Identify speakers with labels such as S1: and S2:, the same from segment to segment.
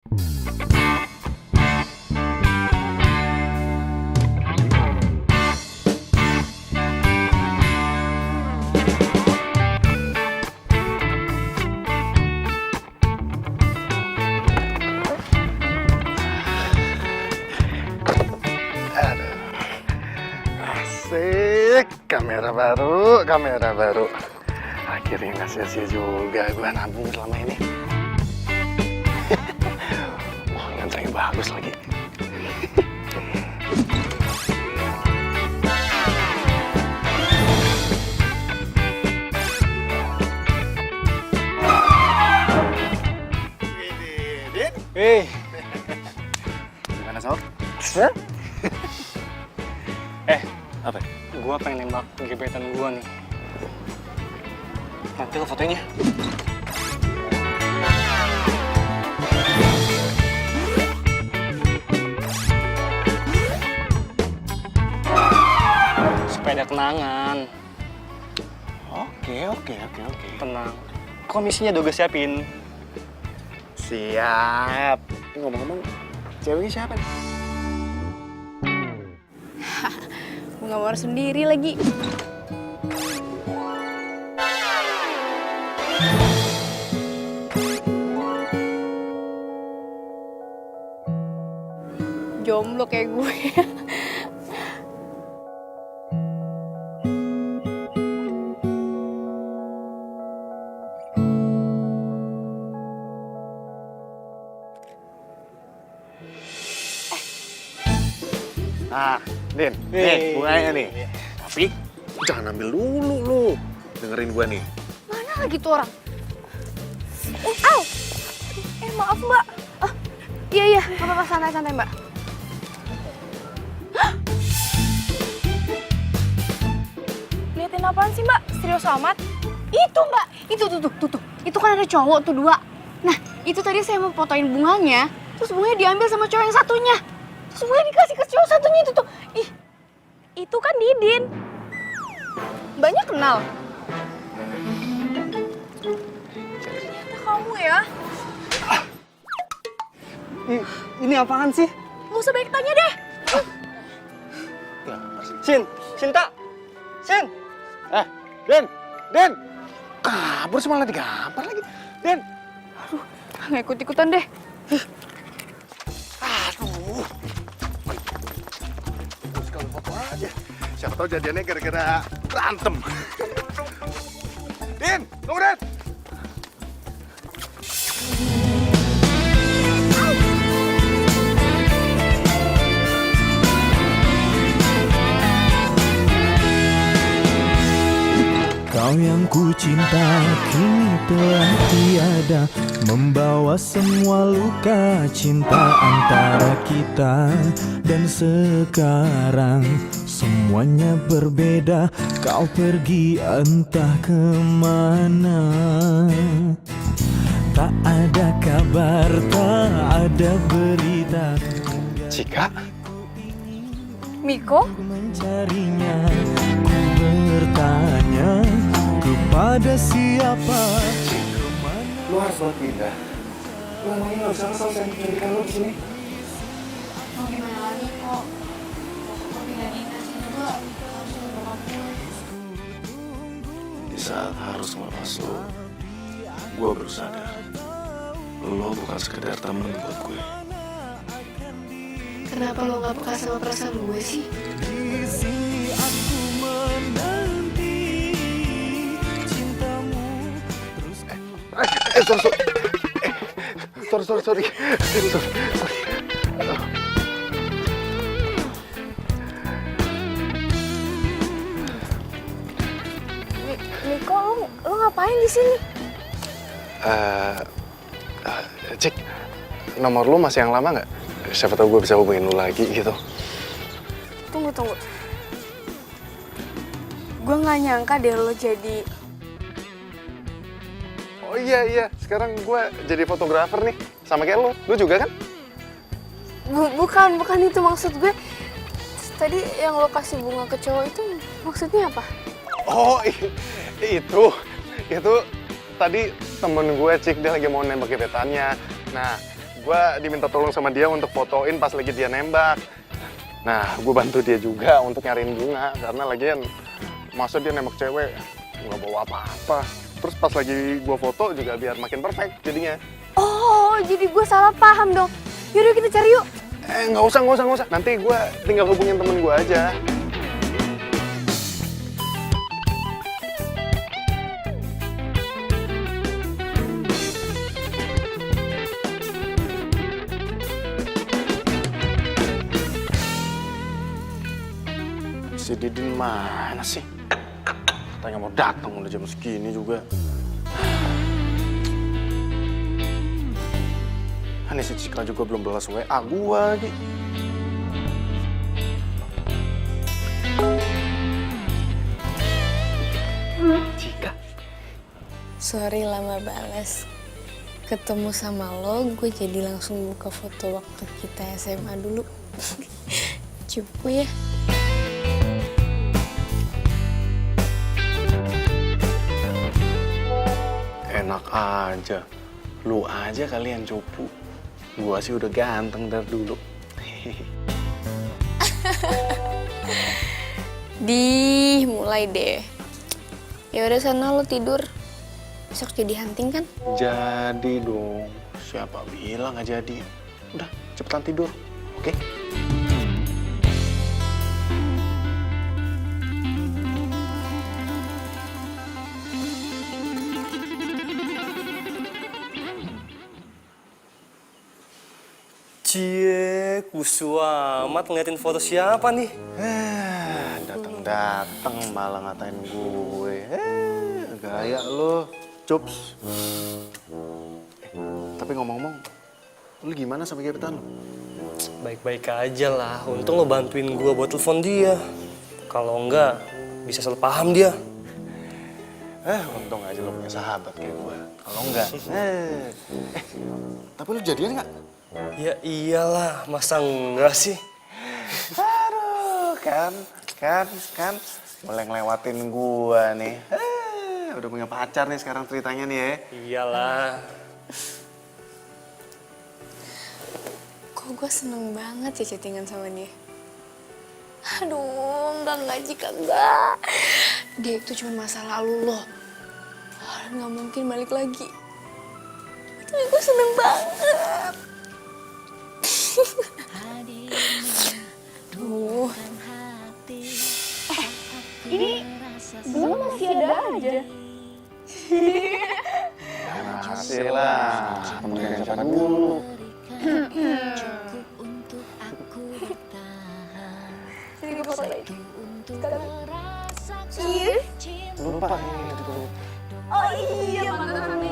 S1: Asik, kamera baru. Akhirnya nggak sia-sia juga gue nabung selama ini. Wah, ngantengnya bagus lagi.
S2: Hei,
S1: Gimana, Sob?
S2: apa? Gua pengen nembak gebetan gua nih. Nanti lo fotonya. Supaya ada kenangan.
S1: Oke.
S2: Tenang. Komisinya udah gue siapin.
S1: Siap. Ngomong-ngomong, ceweknya siapa nih?
S3: Bunga mawar sendiri lagi. Jomblo kayak gue.
S1: Nah, Din, nih bunganya nih. Tapi jangan ambil dulu lu. Dengerin gua nih.
S3: Mana lagi tuh orang? Au! Maaf mbak. Iya, nggak apa-apa, santai mbak. Hah? Liatin apaan sih mbak? Serius amat? Itu mbak, itu tuh. Itu kan ada cowok tuh 2. Nah, itu tadi saya mau fotoin bunganya, terus bunganya diambil sama cowok yang satunya. Terus bunganya dikasih ke cowok satunya itu tuh. Ih, itu kan Didin. Mbaknya kenal? Ternyata kamu ya.
S2: Ini apaan sih?
S3: Gak usah banyak tanya deh.
S2: Cinta.
S1: Din! Kabur sih malah digampar lagi. Din!
S3: Nggak ikut-ikutan deh.
S1: Aduh. Terus kalau foto aja. Siapa tahu jadiannya gara-gara berantem. Din! Tunggu, Din!
S4: Kau yang ku cinta kini telah tiada, membawa semua luka cinta antara kita. Dan sekarang semuanya berbeda, kau pergi entah kemana. Tak ada kabar, tak ada berita.
S1: Cika?
S3: Miko?
S4: Ku mencarinya, ku bertanya kepada siapa.
S1: Lu harus buat pindah. Lu emangnya nggak usah kesal saya pendidikan lu di sini.
S3: Mau gimana lagi kok? Mau pindah dinas juga harus bokap gue.
S1: Di saat harus melepas lu, gue baru sadar. Lo bukan sekedar temen buat gue.
S3: Kenapa lo gak peka sama perasaan gue sih?
S4: Di sini aku menanti cintamu terus.
S1: Sorry.
S3: Miko, lo ngapain di sini?
S1: Cik, nomor lu masih yang lama nggak? Siapa tahu gue bisa hubungin lu lagi gitu.
S3: Tunggu. Gue gak nyangka deh lo jadi...
S1: Oh iya, sekarang gue jadi fotografer nih. Sama kayak lu. Lu juga kan?
S3: Bukan itu maksud gue. Tadi yang lo kasih bunga ke cowok itu maksudnya apa?
S1: Oh, itu tadi temen gue, Cik, dia lagi mau nembak gebetannya. Nah, gue diminta tolong sama dia untuk fotoin pas lagi dia nembak. Nah, gue bantu dia juga untuk nyariin bunga, karena lagian masa dia nembak cewek, nggak bawa apa-apa. Terus pas lagi gue foto juga biar makin perfect jadinya.
S3: Oh, jadi gue salah paham dong. Yaudah kita cari yuk.
S1: Nggak usah. Nanti gue tinggal hubungin temen gue aja. Si Didin mana sih? Katanya mau datang udah jam segini juga. Ini si Cika juga belum balas WA gua lagi. Cika.
S5: Sorry lama balas. Ketemu sama lo, gue jadi langsung buka foto waktu kita SMA dulu. Cupu ya.
S1: Enak aja. Lu aja kalian cupu. Gua sih udah ganteng dari dulu.
S5: Mulai deh. Ya udah sana lo tidur. Besok jadi hunting kan?
S1: Jadi dong. Siapa bilang nggak jadi? Udah, cepetan tidur. Oke?
S2: Cie, kusu amat ngeliatin foto siapa nih?
S1: Dateng malah ngatain gue. Gaya lo, Cups. Tapi ngomong-ngomong, lu gimana sama gebetan lo?
S2: Baik-baik aja lah, untung lo bantuin gue buat telepon dia. Kalau enggak, bisa salah paham dia.
S1: Untung aja lo punya sahabat kayak gue. Kalau enggak, tapi lu jadian nggak?
S2: Ya iyalah, masa enggak sih?
S1: Aduh, kan, mulai ngelewatin gua nih. Udah punya pacar nih sekarang ceritanya nih ya.
S2: Iyalah.
S5: Kok gue seneng banget ya chattingan sama dia. Aduh, enggak Jika enggak. Dia itu cuma masa lalu loh. Nggak mungkin balik lagi. Tapi gue seneng banget. Duh.
S3: Ini belum masih ada aja.
S1: Masih lah, temen siapa dulu.
S3: Sini gue foto lagi. Sekarang. Cheers.
S1: Lupa.
S3: Oh iya, mantan.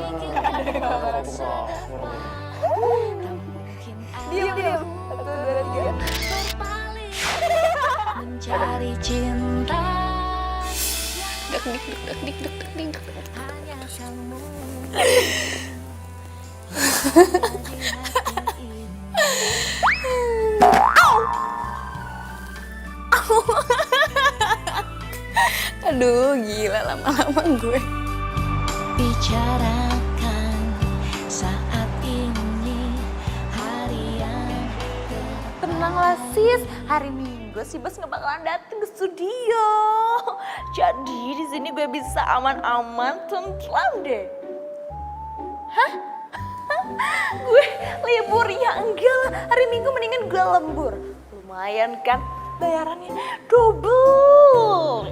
S3: Diam. 1, 2, 3.
S6: Mencari cinta
S5: Dik.
S6: hanya kamu.
S5: Aduh, gila lama-lama gue.
S6: Bicarakan saat ini hari yang
S7: Tenanglah sis, hari Minggu si Bos nggak bakalan dateng ke studio. Jadi di sini gue bisa aman-aman, tentram deh. Hah? Gue libur ya enggak lah, hari Minggu mendingan gue lembur. Lumayan kan, bayarannya double.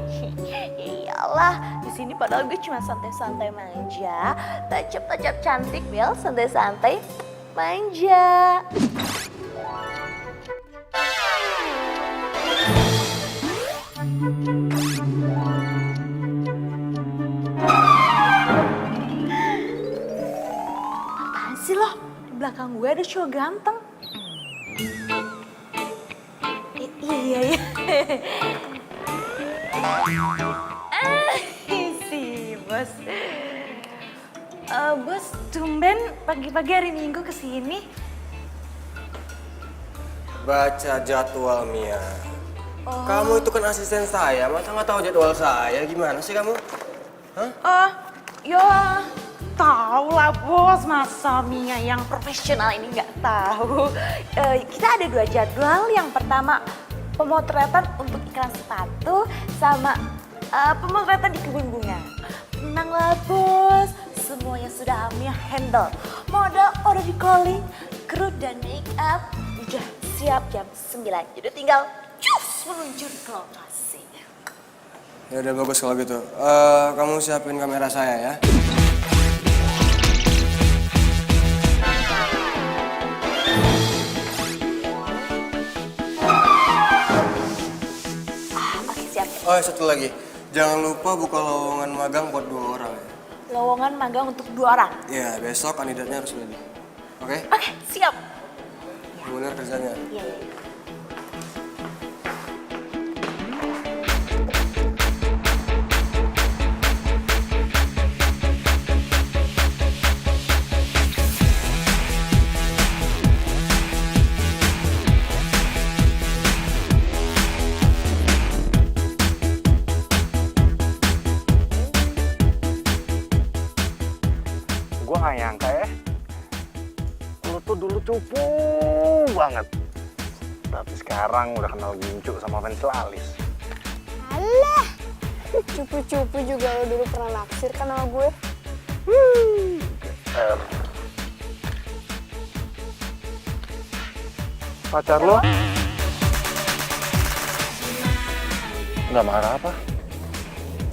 S7: Iyalah, di sini padahal gue cuma santai-santai manja, tacap-tacap cantik Bel, santai-santai manja. Apaan sih lo? Di belakang gue ada cowok ganteng. Iya ya. Si Bos. Bos, tumben pagi-pagi hari Minggu kesini.
S8: Baca jadwal Mia. Kamu itu kan asisten saya, masa nggak tahu jadwal saya? Gimana sih kamu? Hah?
S7: Ya Tahu lah bos, masa Mia yang profesional ini nggak tahu. Kita ada 2 jadwal. Yang pertama pemotretan untuk iklan sepatu sama pemotretan di kebun bunga. Tenang lah bos, semuanya sudah Mia handle. Model udah di calling, kru dan make up udah siap jam 9. Jadi tinggal cus meluncur ke lokasi.
S8: Ya udah bagus kalau gitu. Kamu siapin kamera saya ya.
S7: Oke siap.
S8: Oh, satu lagi. Jangan lupa buka lowongan magang buat 2 orang ya.
S7: Lowongan magang untuk 2 orang.
S8: Iya, besok kandidatnya harus ready. Oke?
S7: Oke, siap.
S8: Bener kerjanya.
S7: Iya, iya.
S1: Gue gak nyangka ya, lu tuh dulu cupu banget. Tapi sekarang udah kenal gincu sama fans Lalis.
S5: Alah, cupu-cupu juga lo dulu pernah naksir kan sama gue.
S1: Pacar lo? Nggak marah apa?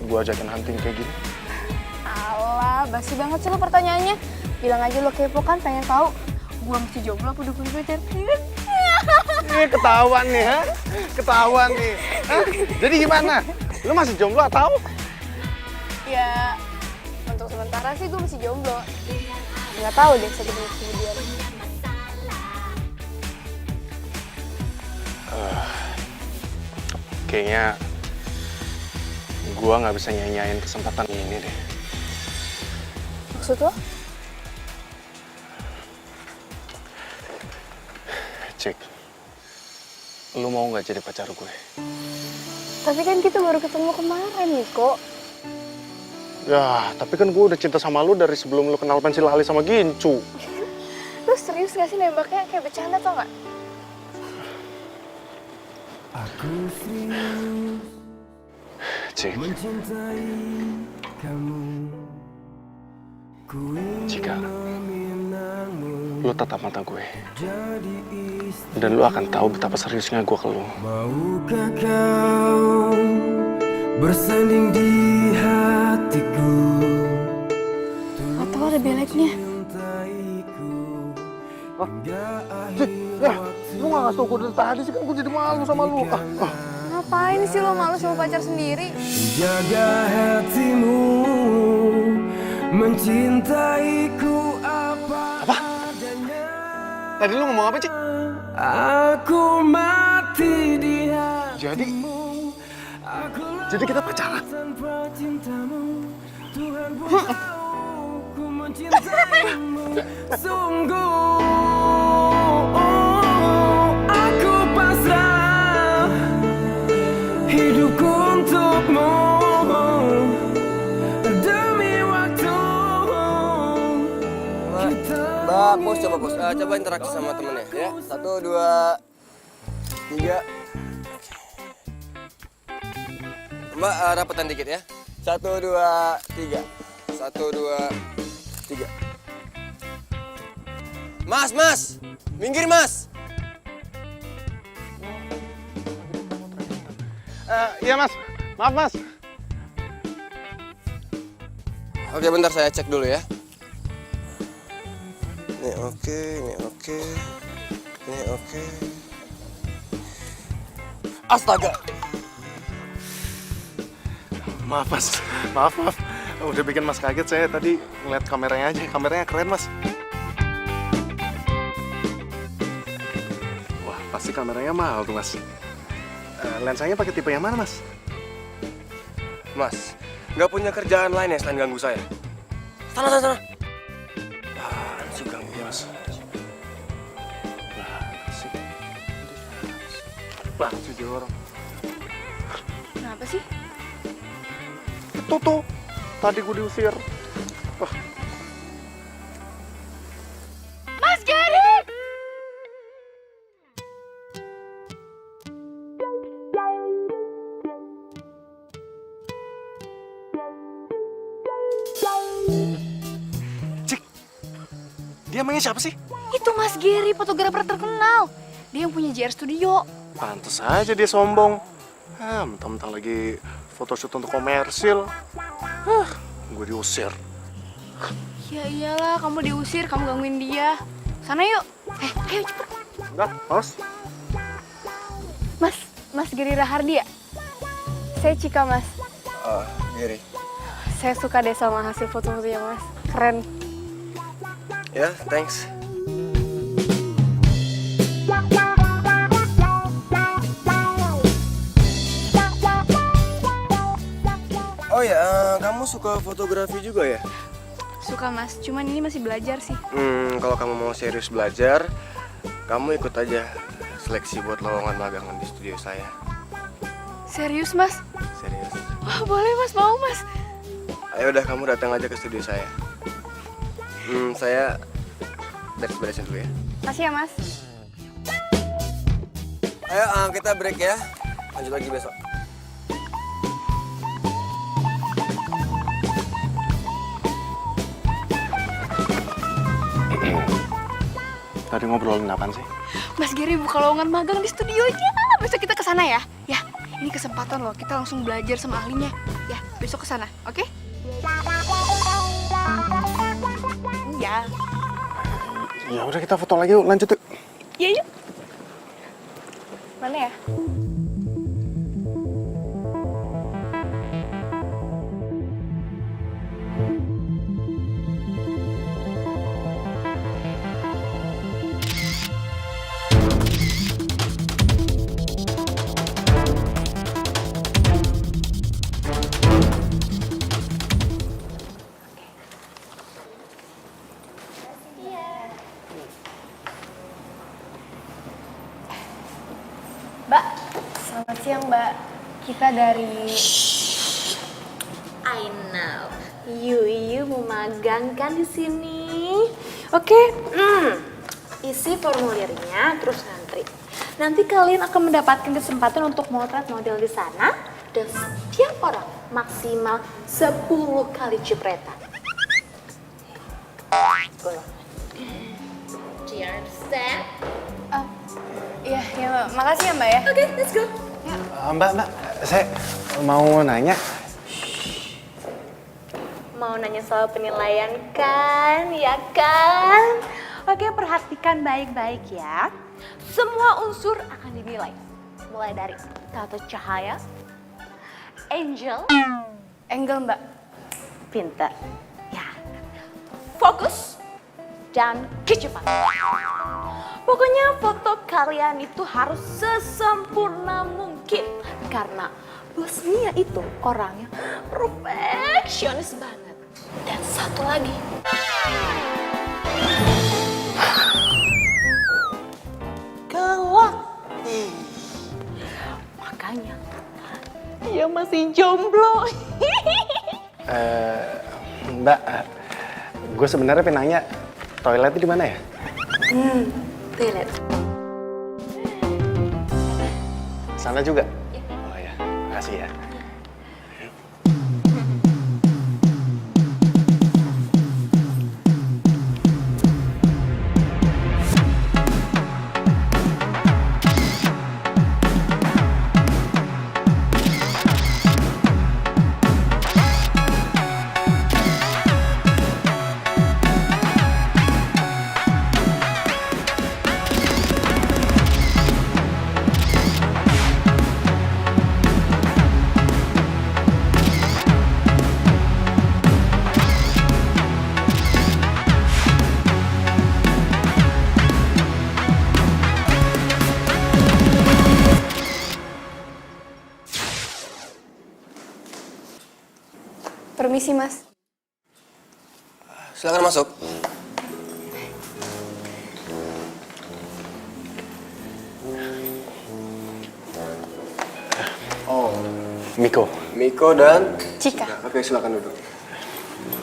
S1: Gue ajakin hunting kayak gini.
S3: Alah, basi banget sih lo pertanyaannya. Bilang aja lo kepo kan, pengen tahu gue mesti jomblo apa udah punya pacar.
S1: Ini ketahuan nih, ha? Ketahuan nih. Hah? Jadi gimana? Lu masih jomblo atau?
S3: Ya, untuk sementara sih gue masih jomblo. Nggak tahu deh 1 menit kemudian.
S1: Kayaknya gue nggak bisa nyanyain kesempatan ini deh.
S3: Maksud lo?
S1: Cik, lu mau nggak jadi pacar gue?
S3: Tapi kan kita baru ketemu kemarin, Niko.
S1: Ya, tapi kan gue udah cinta sama lu dari sebelum lu kenal pensil alis sama gincu.
S3: Lu serius gak sih nembaknya kayak bercanda tau gak?
S4: Aku serius
S1: Cik,
S4: mencintai kamu. Ku
S1: jika
S4: meminangmu
S1: lu tatap mata gue,
S4: jadi istri.
S1: dan lu akan tahu betapa seriusnya gue ke lu.
S4: Maukah kau bersanding di hatiku?
S3: Atau ada beleknya?
S1: Lu gak ngasih tau gue dari tadi sih, kan gue jadi malu sama lu.
S3: Ngapain sih lo malu sama pacar sendiri?
S4: Jaga hatimu, mencintaiku apa adanya.
S1: Tadi lu ngomong apa, Cik?
S4: Aku mati di
S1: Jadi,
S4: hatimu. Aku
S1: jadi kita pacaran?
S4: tanpa cintamu, Tuhan pun tahu ku mencintaimu sungguh. Aku pasrah hidupku untukmu demi waktu.
S8: Bagus, coba bos. Coba interaksi sama temennya ya. 1, 2, 3. Mbak, rapetan dikit ya. 1, 2, 3. 1, 2, 3. Mas, minggir mas.
S1: Iya mas, maaf mas.
S8: Oke, bentar saya cek dulu ya. Ini oke, ini oke. Ini oke. Astaga.
S1: Maaf mas, maaf. Udah bikin mas kaget, saya tadi ngeliat kameranya aja. Kameranya keren mas. Wah, pasti kameranya mahal tuh mas. Lensanya pakai tipe yang mana mas?
S8: Mas, nggak punya kerjaan lain ya selain ganggu saya? Sana.
S1: Apaan sih ganggu mas? Banget sih dia orang.
S3: Kenapa sih?
S1: Itu tuh, tadi gue diusir. Wah, emangnya siapa sih?
S3: Itu Mas Gary, fotografer terkenal. Dia yang punya JR Studio.
S1: Pantes aja dia sombong. Mentang-mentang lagi photoshoot untuk komersil. Gue diusir.
S3: Ya iyalah, kamu diusir, kamu gangguin dia. Sana yuk. Ayo cepet.
S1: Enggak, Mas.
S3: Mas Gary Rahardi ya? Saya Cika, Mas.
S8: Gary.
S3: Saya suka deh sama hasil foto-fotonya, Mas. Keren.
S8: Ya, thanks. Oh ya, kamu suka fotografi juga ya?
S3: Suka, Mas. Cuman ini masih belajar sih.
S8: Kalau kamu mau serius belajar, kamu ikut aja seleksi buat lowongan magangan di studio saya.
S3: Serius, Mas?
S8: Serius.
S3: Wah, boleh, Mas. Mau, Mas.
S8: Ayo udah, kamu datang aja ke studio saya. Saya beres-beresin dulu ya.
S3: Makasih ya, Mas.
S8: Ayo, kita break ya. Lanjut lagi besok.
S1: Tadi ngobrolin apaan sih?
S3: Mas Gary buka lowongan magang di studionya. Besok kita ke sana ya. Ya, ini kesempatan loh. Kita langsung belajar sama ahlinya. Ya, besok ke sana, oke? Ya.
S1: Ya udah kita foto lagi yuk, lanjut yuk.
S3: Ya, yuk. Mana ya? Mbak, selamat siang Mbak. Kita dari...
S7: I know. You mau magang kan di sini? Oke. Isi formulirnya terus ngantri. Nanti kalian akan mendapatkan kesempatan untuk motret model di sana dan setiap orang maksimal 10 kali cipratan. Do you understand?
S3: Iya, Mbak. Makasih ya Mbak ya.
S7: Oke, let's go.
S1: Mbak, saya mau nanya.
S7: Mau nanya soal penilaian kan, ya kan? Oke, perhatikan baik-baik ya. Semua unsur akan dinilai. Mulai dari tata cahaya, angel,
S3: Mbak.
S7: pinter, ya, fokus, dan kecepatan. Pokoknya foto kalian itu harus sesempurna mungkin. Karena Bos Mia itu orangnya perfeksionis banget. Dan satu lagi. Galak. Makanya dia masih jomblo.
S1: Mbak, gue sebenarnya pengen nanya, toiletnya di mana ya?
S7: Toilet.
S1: Sana juga? Oh ya, makasih ya.
S3: Permisi, Mas.
S8: Silakan masuk. Oh, Miko dan
S3: Cika.
S8: Oke, silakan duduk.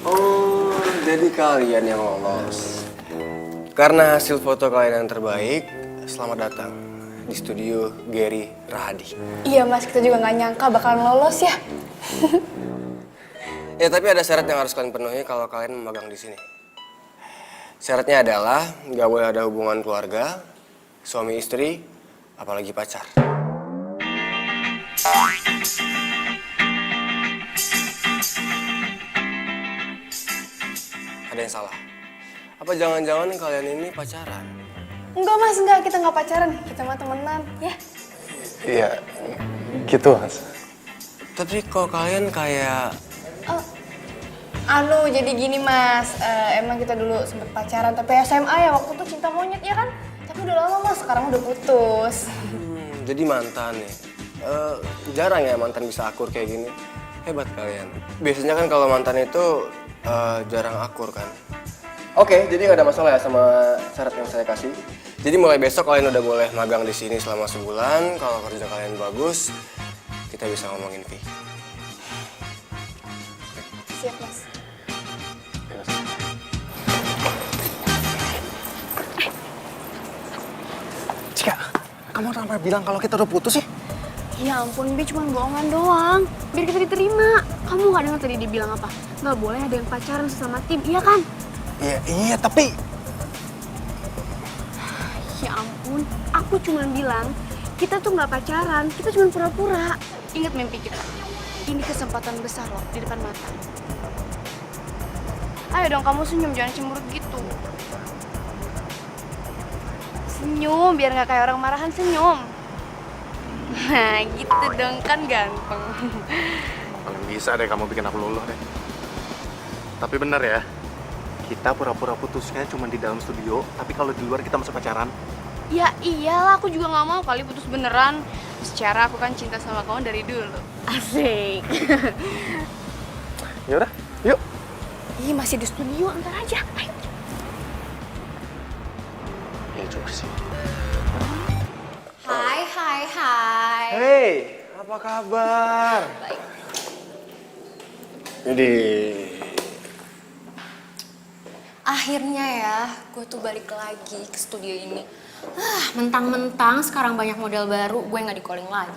S8: Oh, jadi kalian yang lolos. Karena hasil foto kalian yang terbaik, selamat datang di studio Gary Rahadi.
S3: Iya, Mas. Kita juga nggak nyangka bakalan lolos ya.
S8: Ya, tapi ada syarat yang harus kalian penuhi kalau kalian magang di sini. Syaratnya adalah nggak boleh ada hubungan keluarga, suami istri, apalagi pacar. Ada yang salah? Apa jangan-jangan kalian ini pacaran?
S5: Enggak mas, enggak, kita nggak pacaran, kita mah temenan, ya.
S1: Iya, gitu Mas.
S8: Tapi kok kalian kayak...
S5: Jadi gini mas, emang kita dulu sempet pacaran, tapi SMA ya, waktu itu cinta monyet ya kan? Tapi udah lama mas, sekarang udah putus.
S8: Jadi mantan nih. Jarang ya mantan bisa akur kayak gini. Hebat kalian. Biasanya kan kalau mantan itu jarang akur kan. Oke, jadi nggak ada masalah ya sama syarat yang saya kasih. Jadi mulai besok kalian udah boleh magang di sini selama sebulan. Kalau kerja kalian bagus, kita bisa ngomongin fee.
S5: Siap mas.
S1: Cika, kamu kenapa bilang kalau kita udah putus sih?
S3: Ya ampun, Bi, cuma bohongan doang. Biar kita diterima. Kamu nggak dengar tadi dia bilang apa? Nggak boleh ada yang pacaran sesama tim, iya kan?
S1: Iya, tapi...
S3: Ya ampun, aku cuma bilang kita tuh nggak pacaran, kita cuma pura-pura. Ingat mimpi kita. Ini kesempatan besar loh di depan mata. Ayo dong kamu senyum, jangan cemberut gitu. Senyum, biar nggak kayak orang marahan, senyum. Nah gitu dong, kan ganteng.
S1: Paling bisa deh kamu bikin aku luluh deh. Tapi bener ya, kita pura-pura putusnya cuma di dalam studio, tapi kalau di luar kita masih pacaran.
S3: Ya iyalah, aku juga nggak mau kali putus beneran. Secara aku kan cinta sama kamu dari dulu. Asik.
S1: Ya udah, yuk.
S3: Ih, masih di studio, antar aja. Ayo.
S1: Ya juga sih.
S5: Hai.
S8: Hey, apa kabar?
S5: Baik.
S8: Jadi,
S5: Akhirnya ya, gue tuh balik lagi ke studio ini. Mentang-mentang sekarang banyak model baru, gue nggak di-calling lagi.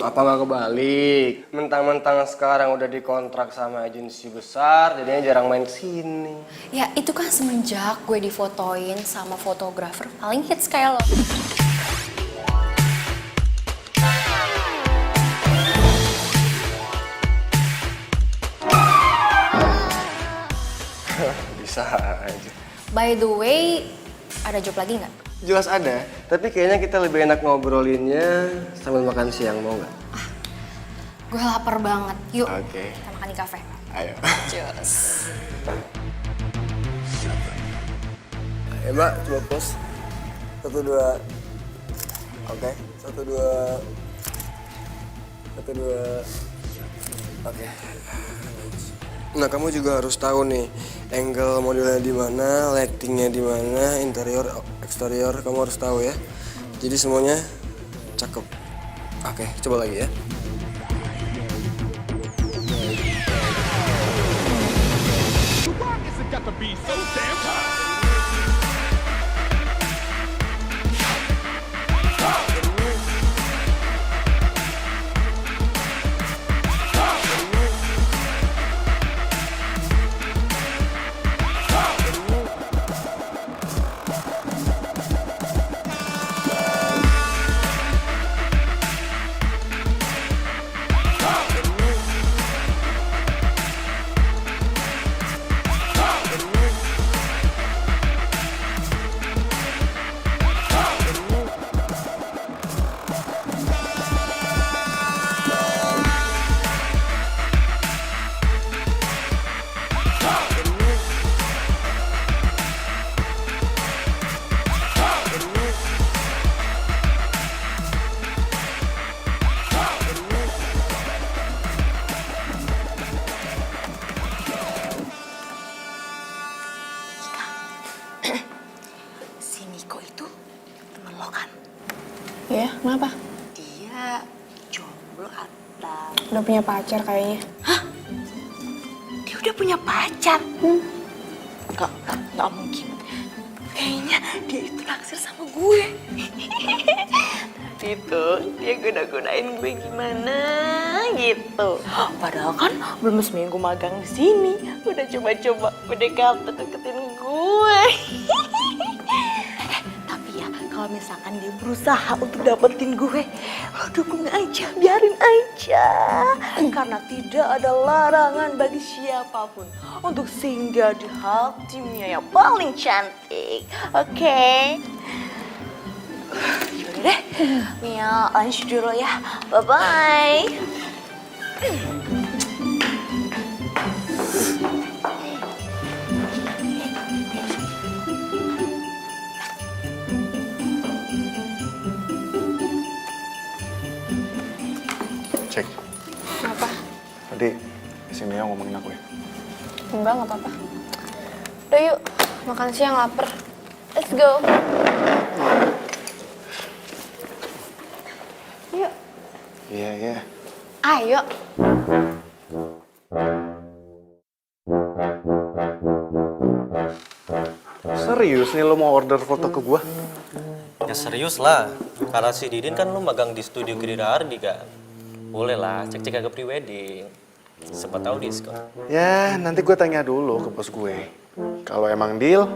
S8: apa nggak kebalik? Mentang-mentang sekarang udah dikontrak sama agensi besar, jadinya jarang main kesini.
S5: Ya itu kan semenjak gue difotoin sama fotografer paling hits kayak lo.
S8: Bisa aja.
S5: By the way, ada job lagi nggak?
S8: Jelas ada, tapi kayaknya kita lebih enak ngobrolinnya sambil makan siang, mau nggak?
S5: Gue lapar banget. Yuk,
S8: Oke.
S5: kita makan di kafe.
S8: Ayo.
S5: Cheers.
S8: Ayo mbak, coba pose. 1, 2. Oke, 1, 2. 1, 2. Oke. Nah, kamu juga harus tahu nih, angle modelnya di mana, lightingnya di mana, interior, eksterior, kamu harus tahu ya. Jadi semuanya cakep. Oke, coba lagi ya.
S7: Si Niko itu temen lo kan?
S5: Ya, kenapa?
S7: Dia jomblo atau...
S5: Udah punya pacar kayaknya.
S7: Dia udah punya pacar? Nggak mungkin. Kayaknya dia itu naksir sama gue. Tapi itu dia goda-godain gue gimana gitu. Padahal kan belum seminggu magang di sini, udah coba-coba PDKT deketin gue. gue. Tapi ya kalau misalkan dia berusaha untuk dapetin gue, lo dukung aja, biarin aja. Karena tidak ada larangan bagi siapapun untuk singgah di hatinya yang paling cantik. Oke? Yaudah deh, Mia lanjut dulu ya. Bye-bye.
S1: Cek,
S5: Apa?
S1: tadi si Mia ngomongin aku ya.
S5: Enggak, nggak apa-apa. Udah yuk, makan siang lapar. Let's go. Yuk.
S1: Iya, iya.
S5: Ayo.
S1: Serius nih lo mau order foto ke gua?
S2: Ya serius lah, karena si Didin kan lu magang di studio Gerira Ardi kan. Boleh lah, cek-cek ke pre-wedding. Siapa tahu diskon.
S1: Ya, nanti gue tanya dulu ke bos gue. Kalau emang deal,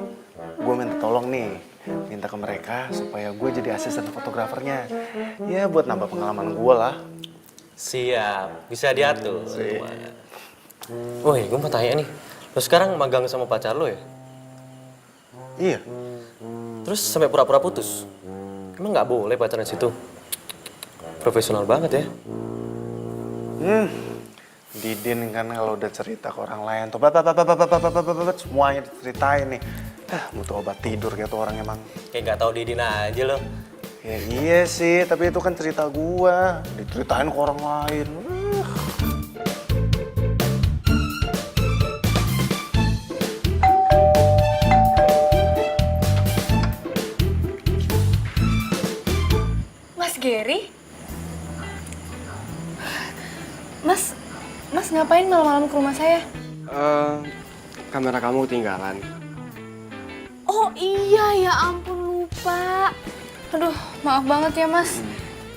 S1: gue minta tolong nih. Minta ke mereka supaya gue jadi asisten fotografernya. Ya, buat nambah pengalaman gue lah.
S2: Siap, bisa diatur. Woi, gue mau tanya nih. Lo sekarang magang sama pacar lo ya?
S1: Iya.
S2: Terus sampai pura-pura putus? Emang nggak boleh pacaran situ? Profesional banget ya.
S1: Didin kan kalau udah cerita ke orang lain tuh, semuanya diceritain nih. Butuh obat tidur gitu orang emang.
S2: Kayak nggak tahu Didin aja lo.
S1: Ya iya sih, tapi itu kan cerita gua. Diceritain ke orang lain.
S5: Mas Gary? Mas ngapain malam-malam ke rumah saya?
S8: Kamera kamu ketinggalan.
S5: Oh iya, ya ampun lupa. Aduh, maaf banget ya mas.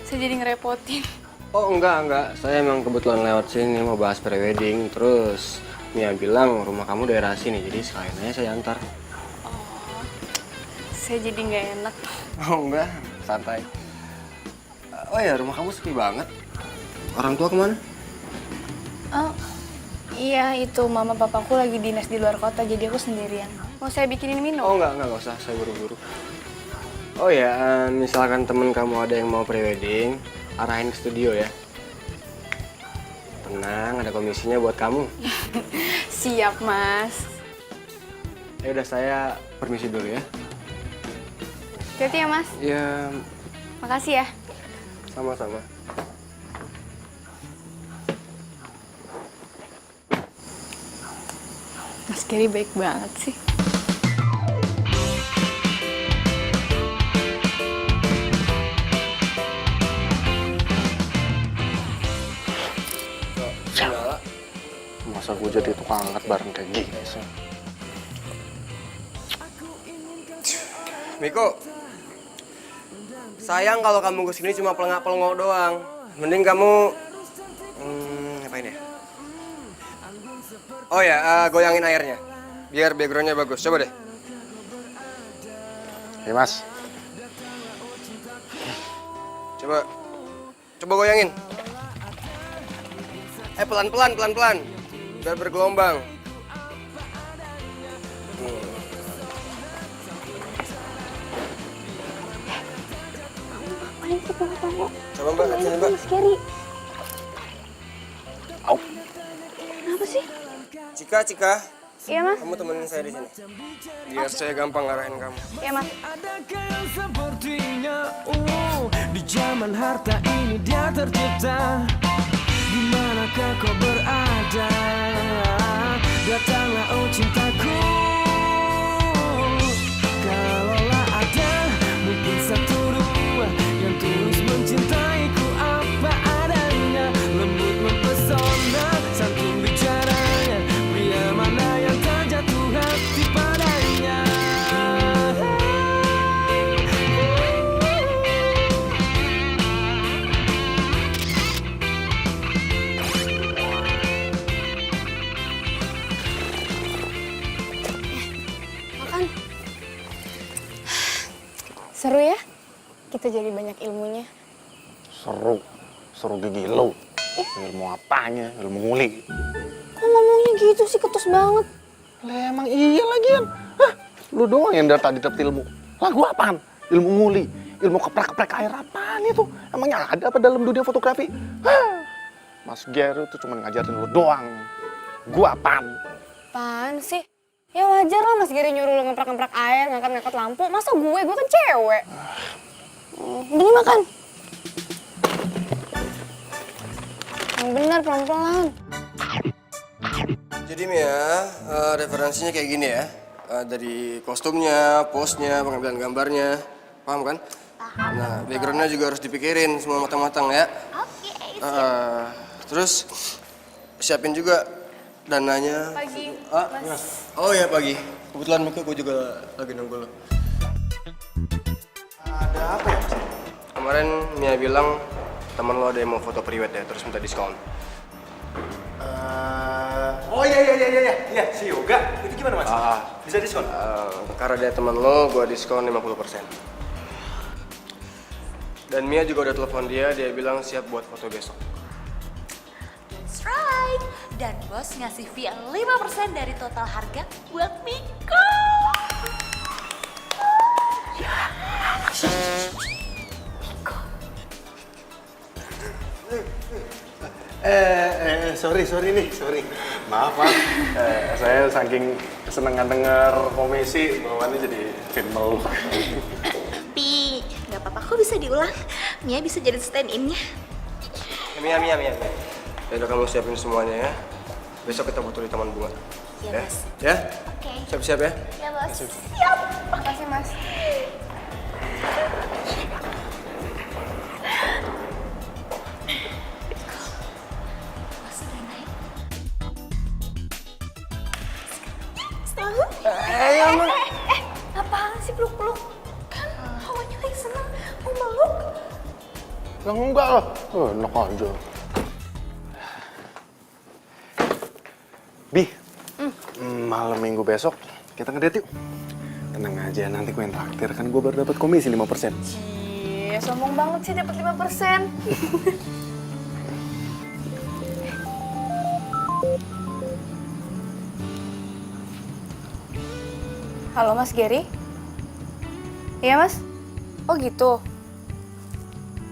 S5: Saya jadi ngerepotin.
S8: Oh enggak. Saya emang kebetulan lewat sini mau bahas prewedding. Terus Mia bilang rumah kamu daerah sini, jadi sekalian aja saya antar.
S5: Saya jadi nggak enak.
S8: Oh enggak, santai. Oh ya, rumah kamu sepi banget. Orang tua kemana?
S5: Oh, iya itu mama papaku lagi dinas di luar kota, jadi aku sendirian. Mau saya bikinin minum?
S8: Oh enggak usah, saya buru-buru. Oh ya, misalkan temen kamu ada yang mau prewedding, arahin ke studio ya. Tenang, ada komisinya buat kamu.
S5: Siap mas.
S8: Ya udah, saya permisi dulu ya.
S5: Hati-hati ya mas.
S8: Ya,
S5: Makasih ya.
S8: sama-sama.
S5: Mas Gary baik banget sih.
S1: Masa gue jadi tukang angkat bareng kayak gini sih?
S8: Miko, sayang kalau kamu kesini cuma pelengak-pelengok doang. Mending kamu ngapain ya? Oh ya, goyangin airnya, biar backgroundnya bagus. Coba deh.
S1: Ya mas.
S8: Coba goyangin. Pelan-pelan, biar bergelombang.
S3: Ngapain sih bawa-bawa?
S8: Coba mbak, sini mbak.
S3: Mas Gary.
S1: Au.
S3: Kenapa sih?
S8: Cika,
S3: Iya mas.
S8: kamu temenin saya di sini. Biar saya gampang ngarahin kamu.
S3: Iya mas.
S4: Adakah yang sepertinya di zaman harta ini dia tercipta? Di manakah kau berada? Datanglah oh cintaku. Kalaulah ada mungkin satu dua yang tulus mencintaiku apa adanya, lembut mempesona, santun bicaranya, pria mana yang tak jatuh hati padanya.
S5: Seru ya? Kita jadi banyak ilmunya.
S1: Seru gigi lo. Ilmu apanya? Ilmu nguli.
S5: Kok ngomongnya gitu sih, ketus banget.
S1: Lah emang iya lagian. Hah, lu doang yang dari tadi dapet ilmu. Lah gua apaan? Ilmu nguli, ilmu keprek-keprek air apaan itu? Emangnya ada apa dalam dunia fotografi? Hah, Mas Gary tuh cuma ngajarin lu doang. Gua apaan?
S5: Apaan sih? Ya wajar lah Mas Gary nyuruh lo ngeprak-ngeprak air, ngangkat-ngangkat lampu. Masa gue kan cewek. Gini makan. Yang benar pelan-pelan.
S8: Jadi Mia, referensinya kayak gini ya. Dari kostumnya, pose-nya, pengambilan gambarnya. Paham kan? Nah, background-nya juga harus dipikirin semua matang-matang ya.
S6: Oke.
S8: Terus siapin juga dananya.
S5: Pagi,
S8: Mas. Oh ya pagi. Kebetulan Mika gue juga lagi nunggu lo. Ada apa ya Mas? Kemarin Mia bilang teman lo ada yang mau foto priwet ya, terus minta diskon.
S2: Oh iya, si Yoga. Itu gimana Mas? Bisa diskon?
S8: Karena dia teman lo, gue diskon 50%. Dan Mia juga udah telepon dia bilang siap buat foto besok.
S7: That's right. Dan bos ngasih fee 5% dari total harga buat Miko.
S1: Sorry. Maaf, Mas. Saya saking kesenangan denger komisi, bawaannya jadi film.
S7: Tapi nggak apa-apa kok bisa diulang. Mia bisa jadi stand-in-nya.
S8: Mia. Ya udah kamu siapin semuanya ya. Besok kita butuh di Taman Bunga.
S7: Iya,
S8: Ya?
S7: Mas.
S8: Ya?
S7: Oke.
S8: Siap-siap ya?
S7: Ya, Bos.
S5: Makasih Mas.
S7: Apaan sih peluk-peluk? Kan hawanya lagi seneng, mau meluk.
S1: Yang enggak lah. Enak aja. Bi, malam minggu besok kita ngedate yuk. Tenang aja, nanti gue yang traktir. Kan gue baru dapat komisi 5%.
S3: Cie, sombong banget sih dapat 5%.
S5: Halo Mas Gary? Iya Mas? Oh gitu.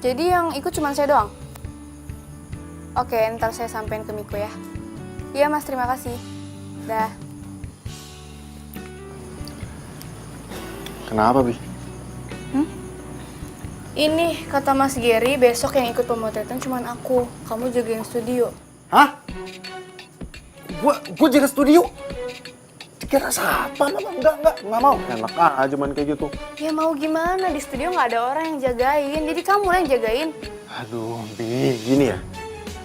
S5: Jadi yang ikut cuma saya doang? Oke, ntar saya sampein ke Miko ya. Iya Mas, terima kasih. Dah.
S1: Kenapa, Bi?
S5: Ini kata Mas Gary, besok yang ikut pemotretan cuma aku. Kamu jagain studio.
S1: Hah? Gue jaga studio? Kira siapa? Enggak mau. Enak aja main kayak gitu.
S5: Ya mau gimana, di studio nggak ada orang yang jagain. Jadi kamu lah yang jagain.
S1: Aduh, Bi, gini ya.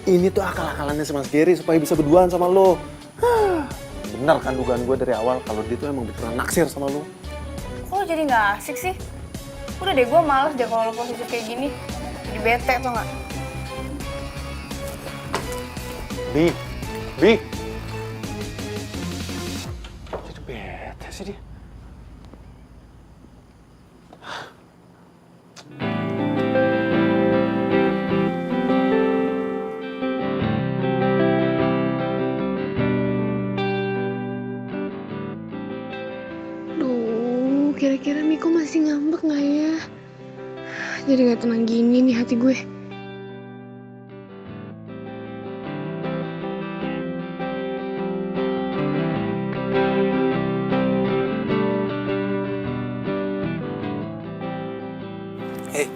S1: Ini tuh akal-akalannya si Mas Gary supaya bisa berduaan sama lo. Benar kan dugaan gue dari awal kalau dia tuh emang beneran naksir sama lo.
S5: Kok lo jadi nggak asik sih? Udah deh, gue males deh kalau lo posisi kayak gini. Jadi bete tau nggak?
S1: Bi. Jadi bete sih dia.
S5: Duh, kira-kira Miko masih ngambek nggak ya? Jadi nggak tenang gini nih hati gue.
S8: Hei,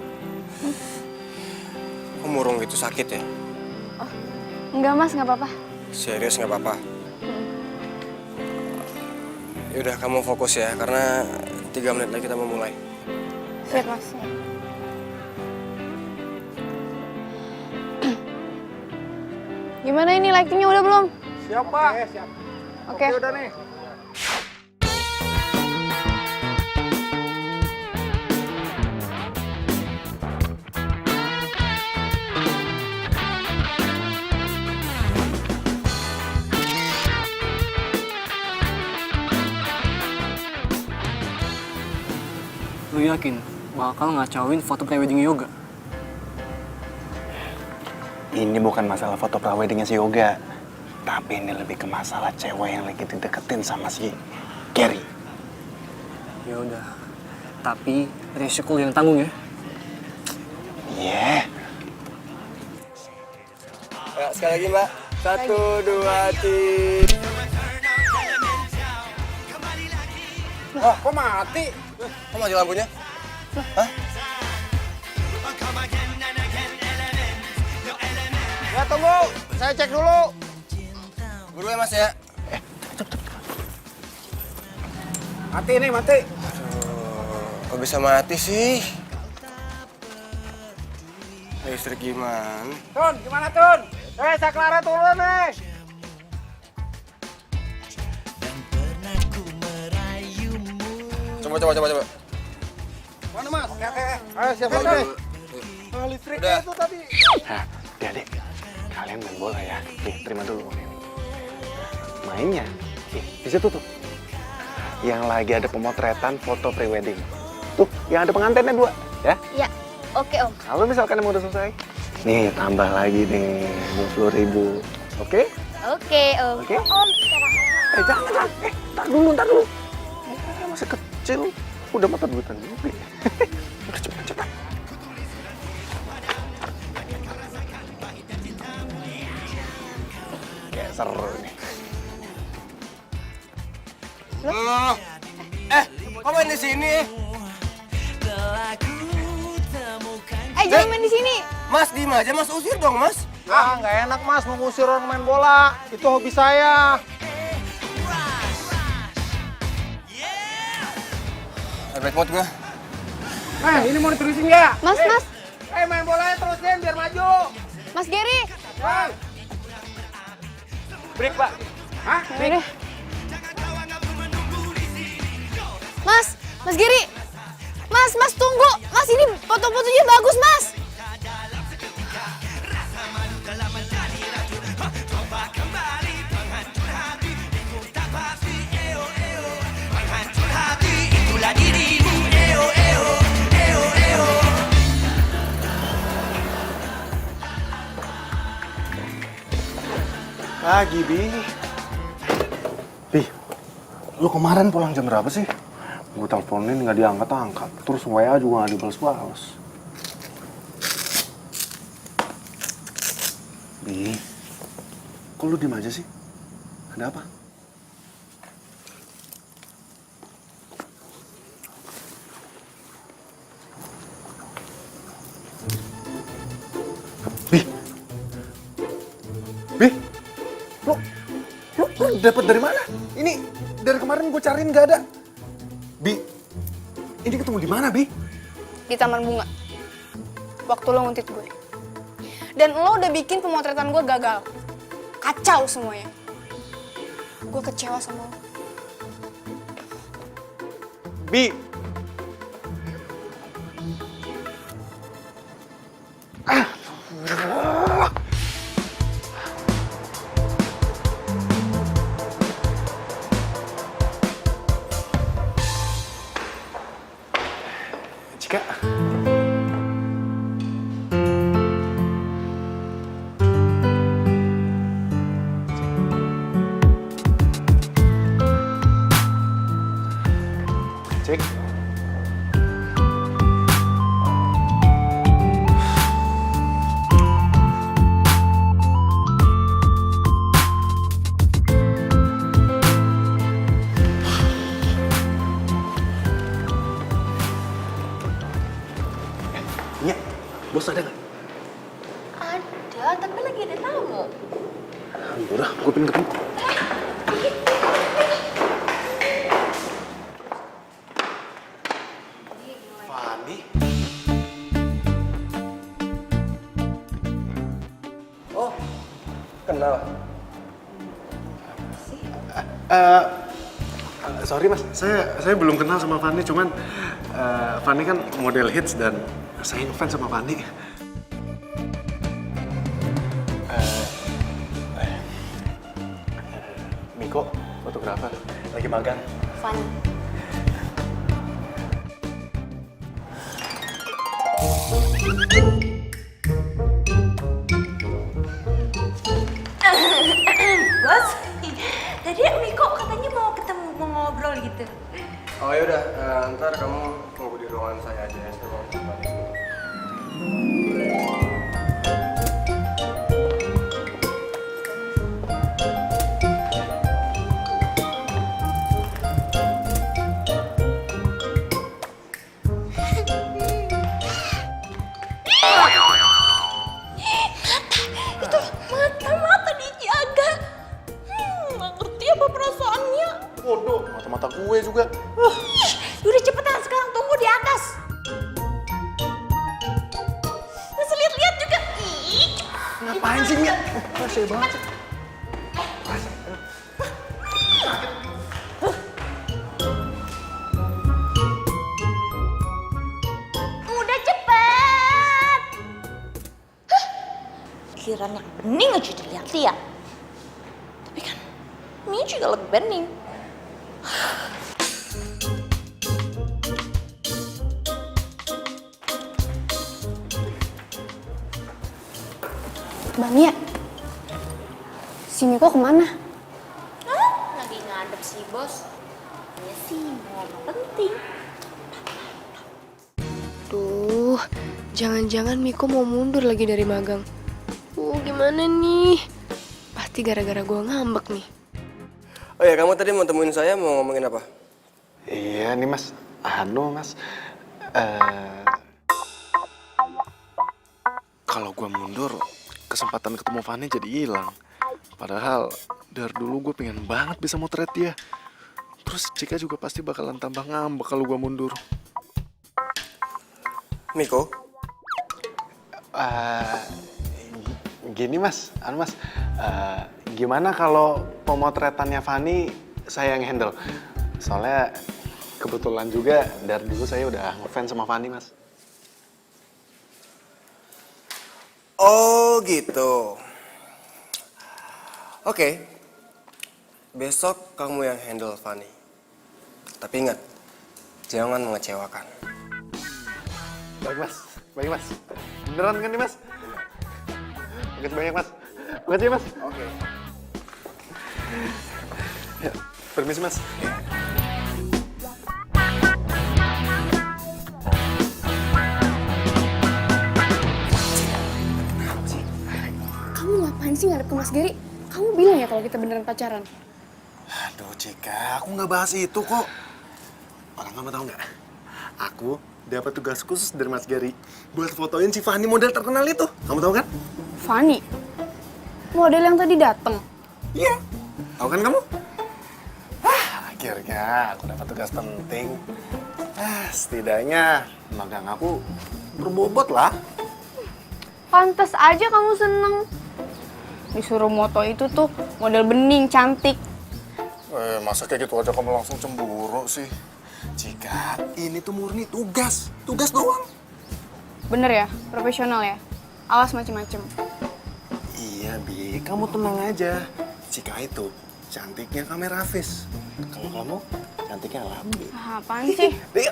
S8: kok murung gitu sakit ya?
S5: Enggak Mas, nggak apa-apa.
S8: Serius nggak apa-apa? Yaudah kamu fokus ya, karena 3 menit lagi kita mau mulai.
S5: Siap Mas. Gimana ini, lightingnya udah belum?
S1: Siap, Pak. Siap.
S5: Oke.
S1: Udah nih.
S9: Lu yakin
S8: bakal ngacauin foto prewedding Yoga.
S1: Ini bukan masalah foto praweddingnya si Yoga, tapi ini lebih ke masalah cewek yang lagi dideketin sama si Gary.
S8: Ya udah, tapi resiko yang tanggung ya.
S1: Iya.
S8: Ya, sekali lagi Mbak. 1, 2, 3.
S1: Wah, kok mati?
S8: Kok mati lampunya? Hah?
S1: Ya tunggu, saya cek dulu.
S8: Buru ya Mas ya.
S1: Mati nih, mati.
S8: Kok bisa mati sih? Listrik gimana?
S1: Tun, gimana Tun? Saya Clara turun nih.
S8: Coba.
S1: Mana Mas? Ayo siap nih. Listriknya itu tadi. Nah, adik, kalian main bola ya. Nih, terima dulu ini. Mainnya, di situ tuh. Yang lagi ada pemotretan foto prewedding. Tuh, yang ada pengantinnya 2, ya?
S3: Ya, oke Om.
S1: Kalau misalkan emang udah selesai, nih tambah lagi nih 50.000. Oke?
S3: Oke Om.
S1: Oke?
S3: Om,
S1: Jangan. Ntar dulu. Masih kecil, udah mata duitan juga. Udah cepat. Kayak seru nih.
S8: Kok main di sini?
S3: jangan main di sini.
S8: Mas, diem aja. Mas, usir dong, Mas.
S1: Nggak enak Mas, mengusir orang main bola. Itu hobi saya.
S8: Bad mood gue.
S1: Ini mau diterusin ya?
S3: Mas.
S1: Main bolanya terusin biar maju.
S3: Mas Gary.
S1: Break, Pak. Hah?
S3: Break. Mas Gary. Mas tunggu. Mas ini foto-fotonya bagus, Mas.
S1: Pagi, Bi, lu kemarin pulang jam berapa sih? Gue teleponin nggak diangkat-angkat, terus WA juga nggak dibales-bales. Bi, kok lu diem aja sih? Ada apa? Bi, lu dapat dari mana? Ini dari kemarin gue cariin nggak ada. Bi, ini ketemu di mana, Bi?
S5: Di taman bunga. Waktu lo nguntit gue. Dan lo udah bikin pemotretan gue gagal. Kacau semuanya. Gue kecewa sama lo.
S1: Bi. Cika. Cik. Iya, bos ada nggak?
S7: Ada, tapi lagi ada tamu.
S1: Udah, gue pengen ketemu. Fani?
S8: Oh, kenal.
S1: Sorry mas, saya belum kenal sama Fani, cuman Fani kan model hits dan saya ngefans sama Fani. Miko, fotografer, lagi magang.
S3: Fun.
S7: Bos, tadi Miko katanya mau ketemu, mau ngobrol gitu.
S8: Oh yaudah, ntar kamu tunggu di ruangan saya aja ya. Saya mau balik.
S7: Mata dijaga. Nggak ngerti apa perasaannya.
S1: Bodoh, mata-mata gue juga.
S7: Udah cepetan sekarang tunggu di atas. Masih lihat-lihat juga. Ih,
S1: Ngapain sih, Mia? Rasanya banget sih.
S7: udah cepet. Kiraan yang bening aja dilihat-lihat. Tapi kan ini juga lebih bening.
S5: Bang ya, si Miko kemana?
S7: Lagi ngadep sih bos. Ya sih mau ngomong penting.
S5: Duh, jangan-jangan Miko mau mundur lagi dari magang. Gimana nih? Pasti gara-gara gue ngambek nih.
S8: Oh ya, kamu tadi mau temuin saya mau ngomongin apa?
S1: Iya nih mas, anu mas, kalau gue mundur, kesempatan ketemu Fanny jadi hilang. Padahal dari dulu gue pengen banget bisa motret dia. Terus Cika juga pasti bakalan tambah ngambek kalau gue mundur.
S8: Miko?
S1: Gini mas, gimana kalau pemotretannya Fanny saya yang handle? Soalnya kebetulan juga dari dulu saya udah ngefans sama Fanny mas.
S8: Oh gitu. Oke. Besok kamu yang handle Fanny. Tapi ingat, jangan mengecewakan.
S1: Baik mas. Beneran kan nih mas? Makasih banyak mas. Makasih ya mas.
S8: Oke.
S1: Ya, permisi mas.
S5: Kamu ngapain sih ngadep ke Mas Gary? Kamu bilang ya kalau kita beneran pacaran?
S1: Aduh Cika, aku nggak bahas itu kok. Orang kamu tahu nggak? Aku dapat tugas khusus dari Mas Gary buat fotoin si Fanny model terkenal itu. Kamu tahu kan?
S5: Fanny? Model yang tadi datang.
S1: Iya. Tahu kan kamu? Akhirnya aku dapat tugas penting. Setidaknya magang aku berbobot lah.
S5: Pantes aja kamu seneng. Disuruh moto itu tuh model bening, cantik.
S1: Masa kayak gitu aja kamu langsung cemburu sih? Jika ini tuh murni tugas doang.
S5: Bener ya, profesional ya. Awas macem-macem.
S1: Iya Bi, kamu tenang aja. Jika itu cantiknya kamera face. Kalau kamu cantiknya Lambi.
S5: Apaan sih?
S1: Iya.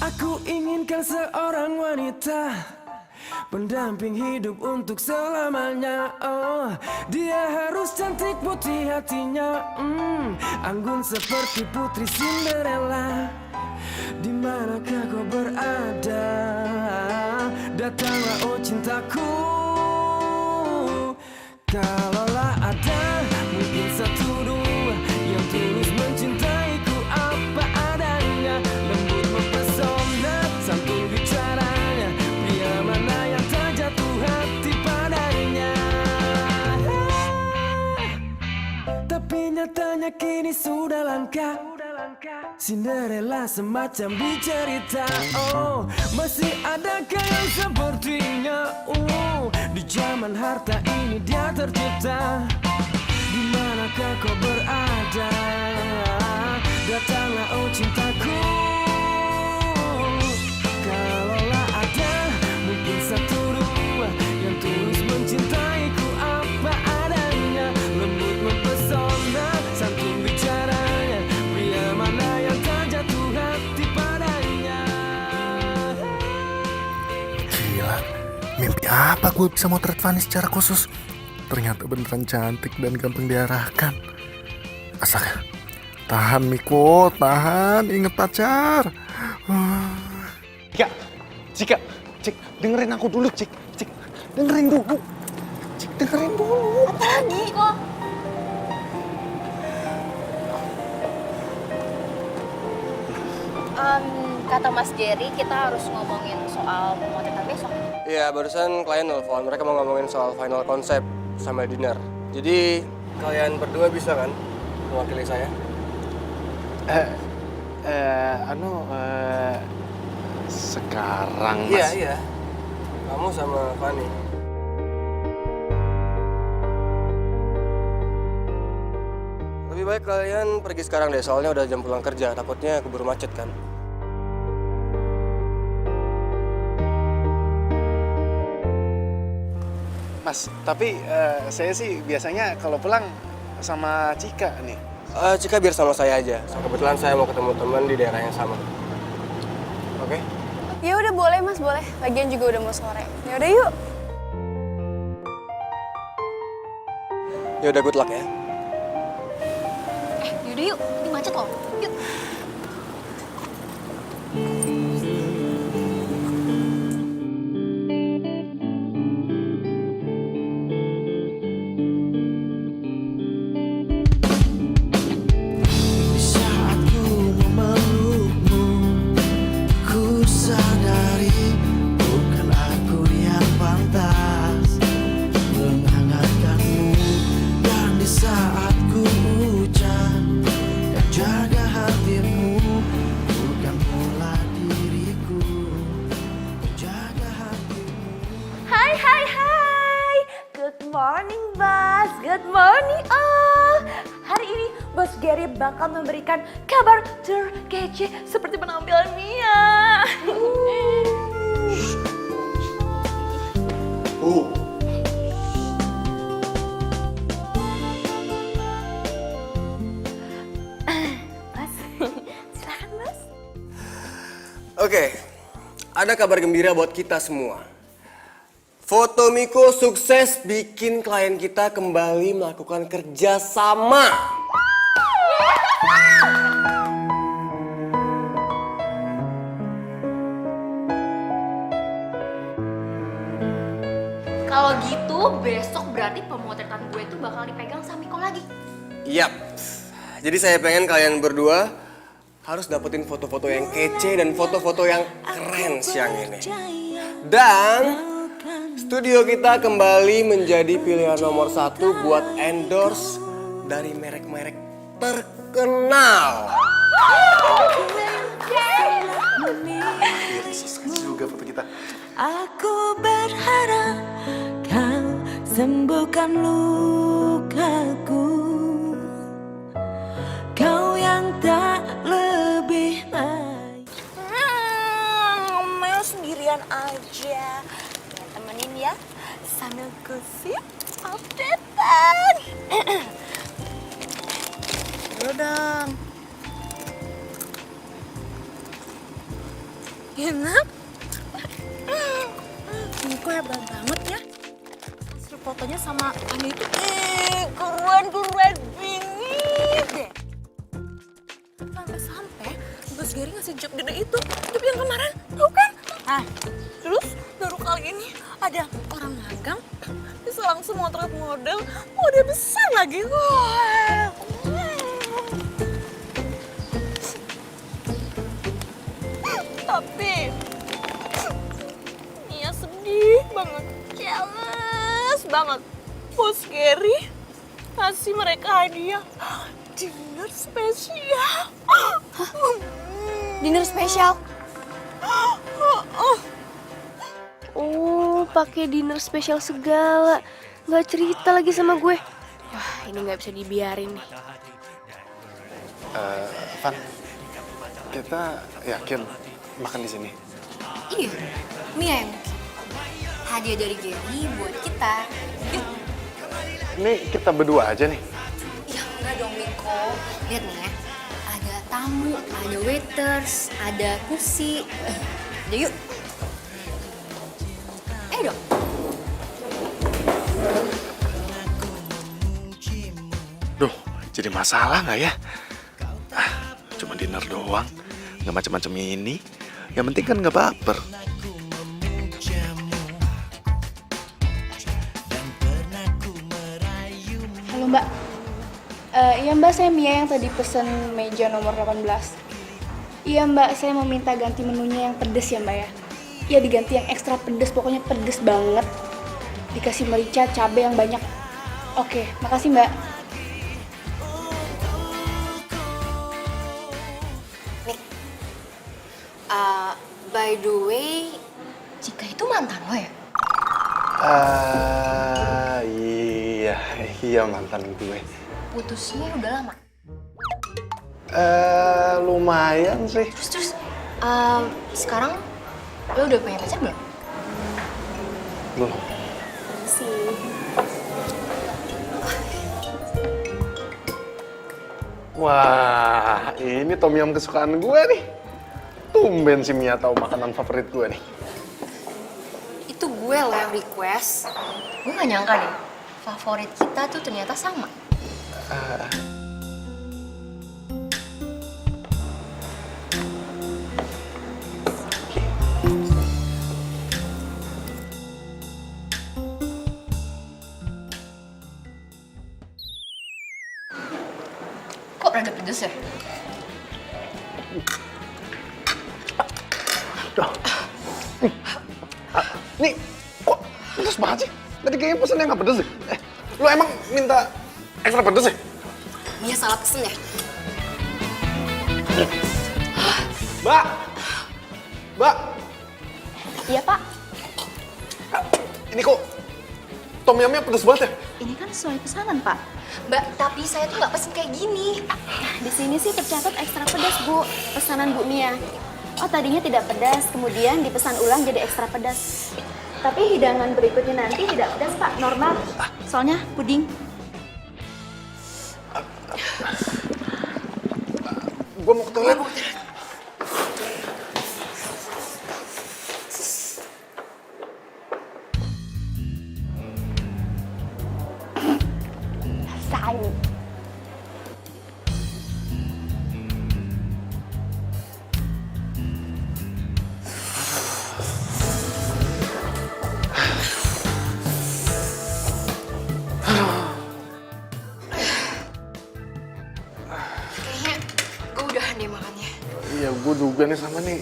S4: Aku inginkan seorang wanita pendamping hidup untuk selamanya. Oh, dia harus cantik putih hatinya, anggun seperti putri Cinderella. Di manakah kau berada? Datanglah oh cintaku. Kalaulah ada mungkin satu dua yang tulus mencintaiku apa adanya, lembut mempesona santun bicaranya, pria mana yang tak jatuh hati padanya. Tapi nyatanya kini sudah langka. Cinderella semacam di cerita. Oh, masih adakah yang sepertinya? Di zaman harta ini dia tercipta. Di manakah kau berada? Datanglah oh cintaku. Kalaulah ada mungkin satu dua yang tulus mencintaiku apa adanya, lembut mempesona, santun bicaranya, pria mana yang tak jatuh hati padanya.
S1: Gila, mimpi apa gue bisa motret Fanny secara khusus? Ternyata beneran cantik dan gampang diarahkan. Astaga, tahan Miko, tahan, inget pacar. Cika, Cik, dengerin aku dulu, Cik, dengerin dulu. Cik, dengerin dulu.
S3: Apa lagi kok? Kata Mas Jerry, kita harus ngomongin soal pemotretan besok.
S8: Iya, barusan klien nelfon. Mereka mau ngomongin soal final konsep sama dinner. Jadi kalian berdua bisa kan mewakili saya?
S1: Sekarang Mas.
S8: Iya. Kamu sama Fanny. Lebih baik kalian pergi sekarang deh, soalnya udah jam pulang kerja. Takutnya keburu macet kan.
S1: Mas, tapi saya sih biasanya kalau pulang sama Cika nih.
S8: Cika biar sama saya aja. Kebetulan saya mau ketemu teman di daerah yang sama. Oke?
S5: Ya udah boleh Mas, boleh. Lagian juga udah mau sore. Ya udah yuk.
S8: Ya udah, good luck ya.
S3: Yaudah yuk, ini macet loh. Yuk.
S4: Di saat ku memelukmu, ku sadari bukan aku yang pantas menghangatkanmu. Dan di saat ku ucap dan jaga hatimu, bukan pula diriku jaga hatimu.
S7: Hai. Good morning, Bos. Good morning, all. Hari ini Bos Gary bakal memberikan kabar terkece seperti penampilan Mia. Bos, silakan Bos.
S8: Oke, ada kabar gembira buat kita semua. Foto Miko sukses bikin klien kita kembali melakukan kerja sama.
S3: Kalau gitu, besok berarti pemotretan gue tuh bakal dipegang sama Miko lagi.
S8: Yap. Jadi saya pengen kalian berdua harus dapetin foto-foto yang kece dan foto-foto yang keren siang ini. Dan studio kita kembali menjadi pilihan nomor 1 buat endorse dari merek-merek terkenal.
S1: Sukses juga foto kita.
S6: Aku berharap kau sembuhkan lukaku. Kau yang tak lebih baik.
S7: Ngomel sendirian aja. Temenin ya, sambil gosip updatean. Ayo dong. Enak. Niko hebat banget ya. Hasil fotonya sama Ani itu keren bingit deh. Sampai-sampai Bos Gary ngasih job gede itu. Job yang kemarin, tau kan? Nah, terus baru kali ini ada orang magang bisa langsung motret model besar lagi. Wah. Tapi Nia sedih banget, jealous banget. Bos Gary kasih mereka hadiah dinner spesial.
S5: Dinner spesial. Oh, pakai dinner spesial segala. Nggak cerita lagi sama gue. Wah, ini nggak bisa dibiarin nih.
S1: Van, kita yakin makan di sini.
S3: Iya, Mia yang bikin. Hadiah dari Gary buat kita.
S1: Ini kita berdua aja nih.
S3: Ya enggak dong Miko. Lihat nih ya. Ada tamu, ada waiters, ada kursi. Udah yuk. Ayo dong.
S1: Duh, jadi masalah nggak ya? Cuma dinner doang, nggak macam-macam ini. Yang penting kan nggak baper.
S5: Halo Mbak. Iya Mbak, saya Mia yang tadi pesen meja nomor 18. Iya Mbak, saya mau minta ganti menunya yang pedes ya Mbak ya. Iya diganti yang ekstra pedes, pokoknya pedes banget. Dikasih merica, cabai yang banyak. Oke, makasih Mbak.
S3: By the way, Cika itu mantan lo ya?
S1: Iya mantan gue.
S3: Putusnya udah lama.
S1: Lumayan sih.
S3: Terus, sekarang lo udah punya pacar belum?
S1: Belum. Wah, ini tom yum kesukaan gue nih. Tumben si Mia tahu makanan favorit gue nih.
S3: Itu gue lo yang request. Gue gak nyangka deh, favorit kita tuh ternyata sama. Kok rada pedes ya?
S1: Nih, kok pedes banget sih? Tadi kayaknya pesennya nggak pedes deh. Lu emang minta ekstra pedes ya?
S3: Mia salah pesen ya?
S1: Mbak! Mbak!
S5: Iya Pak.
S1: Ini kok tom yumnya pedes banget ya?
S5: Ini kan sesuai pesanan Pak.
S3: Mbak, tapi saya tuh nggak pesen kayak gini.
S5: Di sini sih tercatat ekstra pedas Bu, pesanan Bu Mia. Oh tadinya tidak pedas, kemudian dipesan ulang jadi ekstra pedas. Tapi hidangan berikutnya nanti tidak pedas Pak, normal. Soalnya puding.
S1: Gue mau ke toilet.
S5: Sayang.
S3: Kayaknya gue udahan deh makannya.
S1: Iya, gue juga nih sama nih.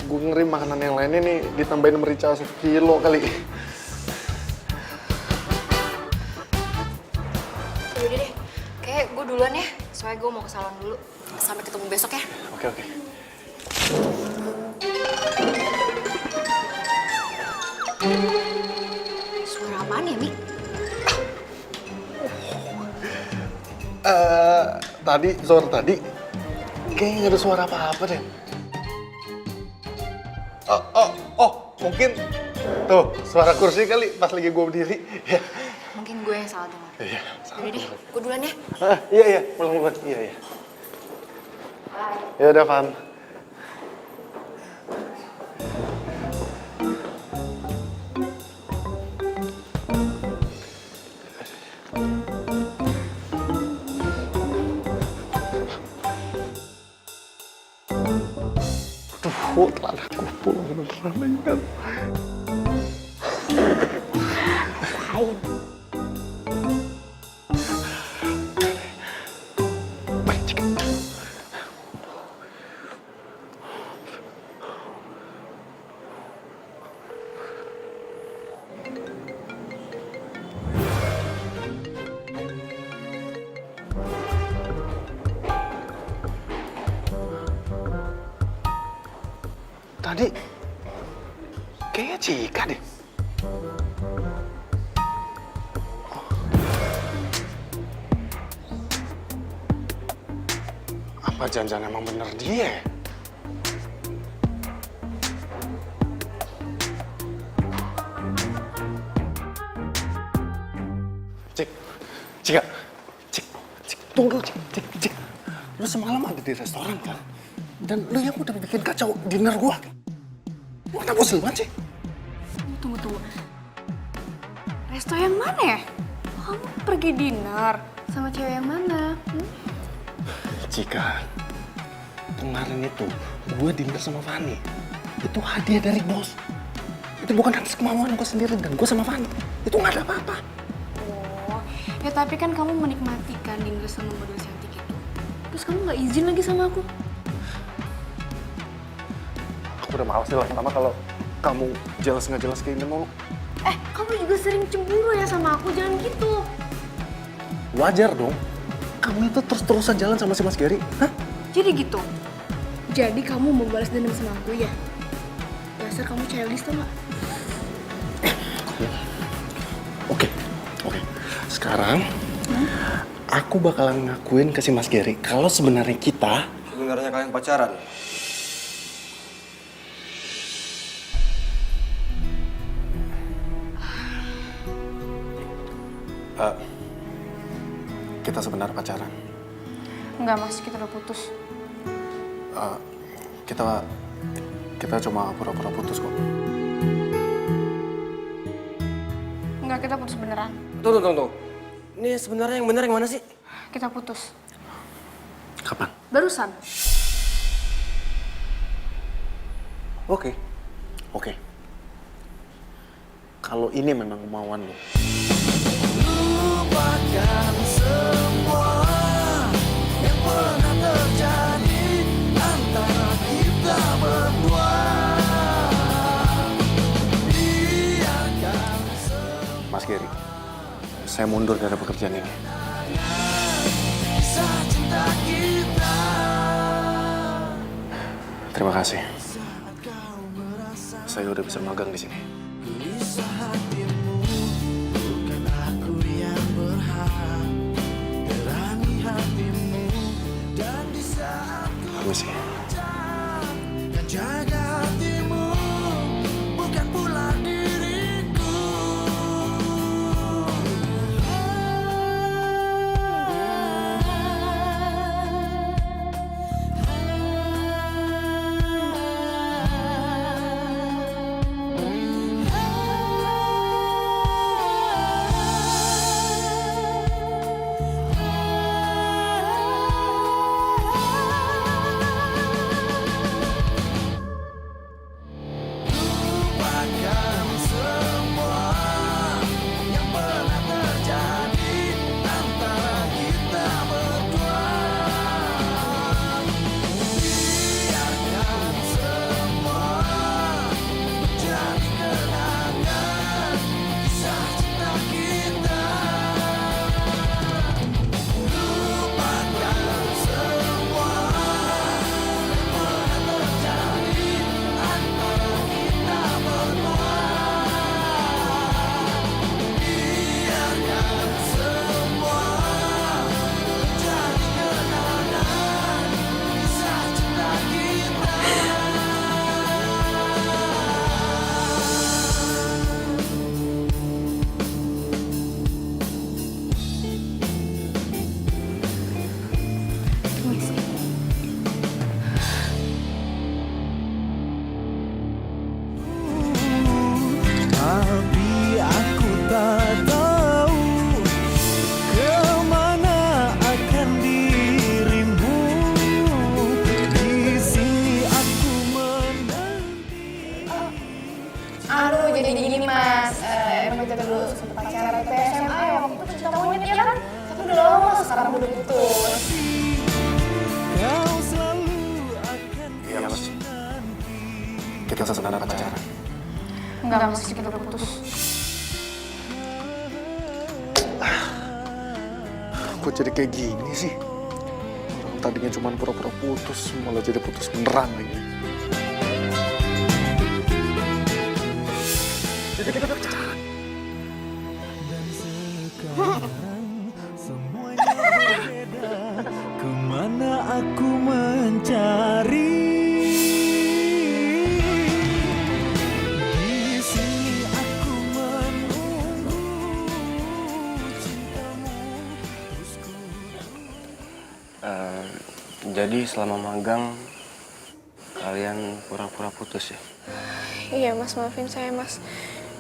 S1: Gue ngeri makanan yang lainnya nih ditambahin merica 1 kilo kali.
S3: Yaudah deh, kayak gue duluan ya. Soalnya gue mau ke salon dulu. Sampai ketemu besok ya.
S1: Oke.
S3: Suara apaan ya, Mik?
S1: Suara tadi kayaknya nggak ada suara apa-apa deh. Mungkin tuh suara kursi kali pas lagi gue berdiri. Ya.
S3: Mungkin gue yang salah dengar.
S1: Iya.
S3: Yaudah deh, gue duluan ya.
S1: Iya, pulang. Iya. Ya udah, Van. Telah aku pulang beneran ingat. Baik, cek. tadi kayaknya Cika deh. Apa jangan-jangan emang bener dia ya? Cik, tunggu Cik. Lu semalam ada di restoran kan? Dan lu yang udah bikin kacau dinner gua. Lu kenapa bosan banget sih?
S5: Tunggu. Resto yang mana ya? Kamu pergi dinner sama cewek yang mana?
S1: Cika, kemarin itu gue dinner sama Fanny. Itu hadiah dari bos. Itu bukan atas kemauan gue sendiri dan gue sama Fanny. Itu nggak ada apa-apa.
S5: Oh, ya tapi kan kamu menikmati kan dinner sama model cantik itu. Terus kamu nggak izin lagi sama aku?
S1: Aku udah males lah, pertama kalau kamu jelas nggak jelas kayak gini mau.
S5: Kamu juga sering cemburu ya sama aku, jangan gitu.
S1: Wajar dong. Kamu itu terus-terusan jalan sama si Mas Gary. Hah?
S5: Jadi gitu? Jadi kamu mau balas dendam sama aku ya? Dasar kamu childish tuh nggak?
S1: Oke. Sekarang aku bakalan ngakuin ke si Mas Gary kalau sebenarnya kita.
S8: Sebenarnya kalian pacaran?
S1: Kita sebenarnya pacaran.
S5: Enggak mas, kita udah putus.
S1: Kita cuma pura-pura putus kok.
S5: Enggak, kita putus beneran.
S8: Tunggu. Ini sebenarnya yang benar yang mana sih?
S5: Kita putus.
S1: Kapan?
S5: Barusan.
S1: Oke. Kalau ini memang kemauan lo.
S4: Lupakan semua yang pernah terjadi antara kita berdua. Biarkan
S1: Mas Gary, saya mundur dari pekerjaan ini.
S4: kisah cinta kita.
S1: Terima kasih. Saya udah bisa magang di sini.
S4: Gelisah hatimu, bukan aku yang berhak. Berani hatimu, dan di saat ku
S1: Permisi.
S4: kan jaga hatimu, bukan pula diriku. Lupakan semua yang pernah terjadi antara kita berdua. Biarkan semua menjadi kenangan kisah cinta kita. Lupakan semua yang pernah terjadi antara kita berdua. Biarkan semua menjadi kenangan kisah cinta kita. Tapi aku tak tahu kemana akan dirimu. Di sini aku menanti.
S5: Aduh, jadi gini mas. Emang kita dulu sempat pacaran ke SMA ya, waktu itu cinta monyet ya kan? Tapi udah lama, sekarang udah putus.
S4: Kau selalu akan
S1: Iya, Mas. Kita sebenarnya pacaran.
S5: Enggak mas, kita udah putus.
S1: Kok jadi kayak gini sih? Orang tadinya cuma pura-pura putus, malah jadi putus beneran lagi.
S4: Dan sekarang semuanya berbeda. Kemana aku mencari? Di sini aku menunggu cintamu.
S8: Jadi selama magang kalian pura-pura putus ya?
S5: Iya mas, maafin saya mas.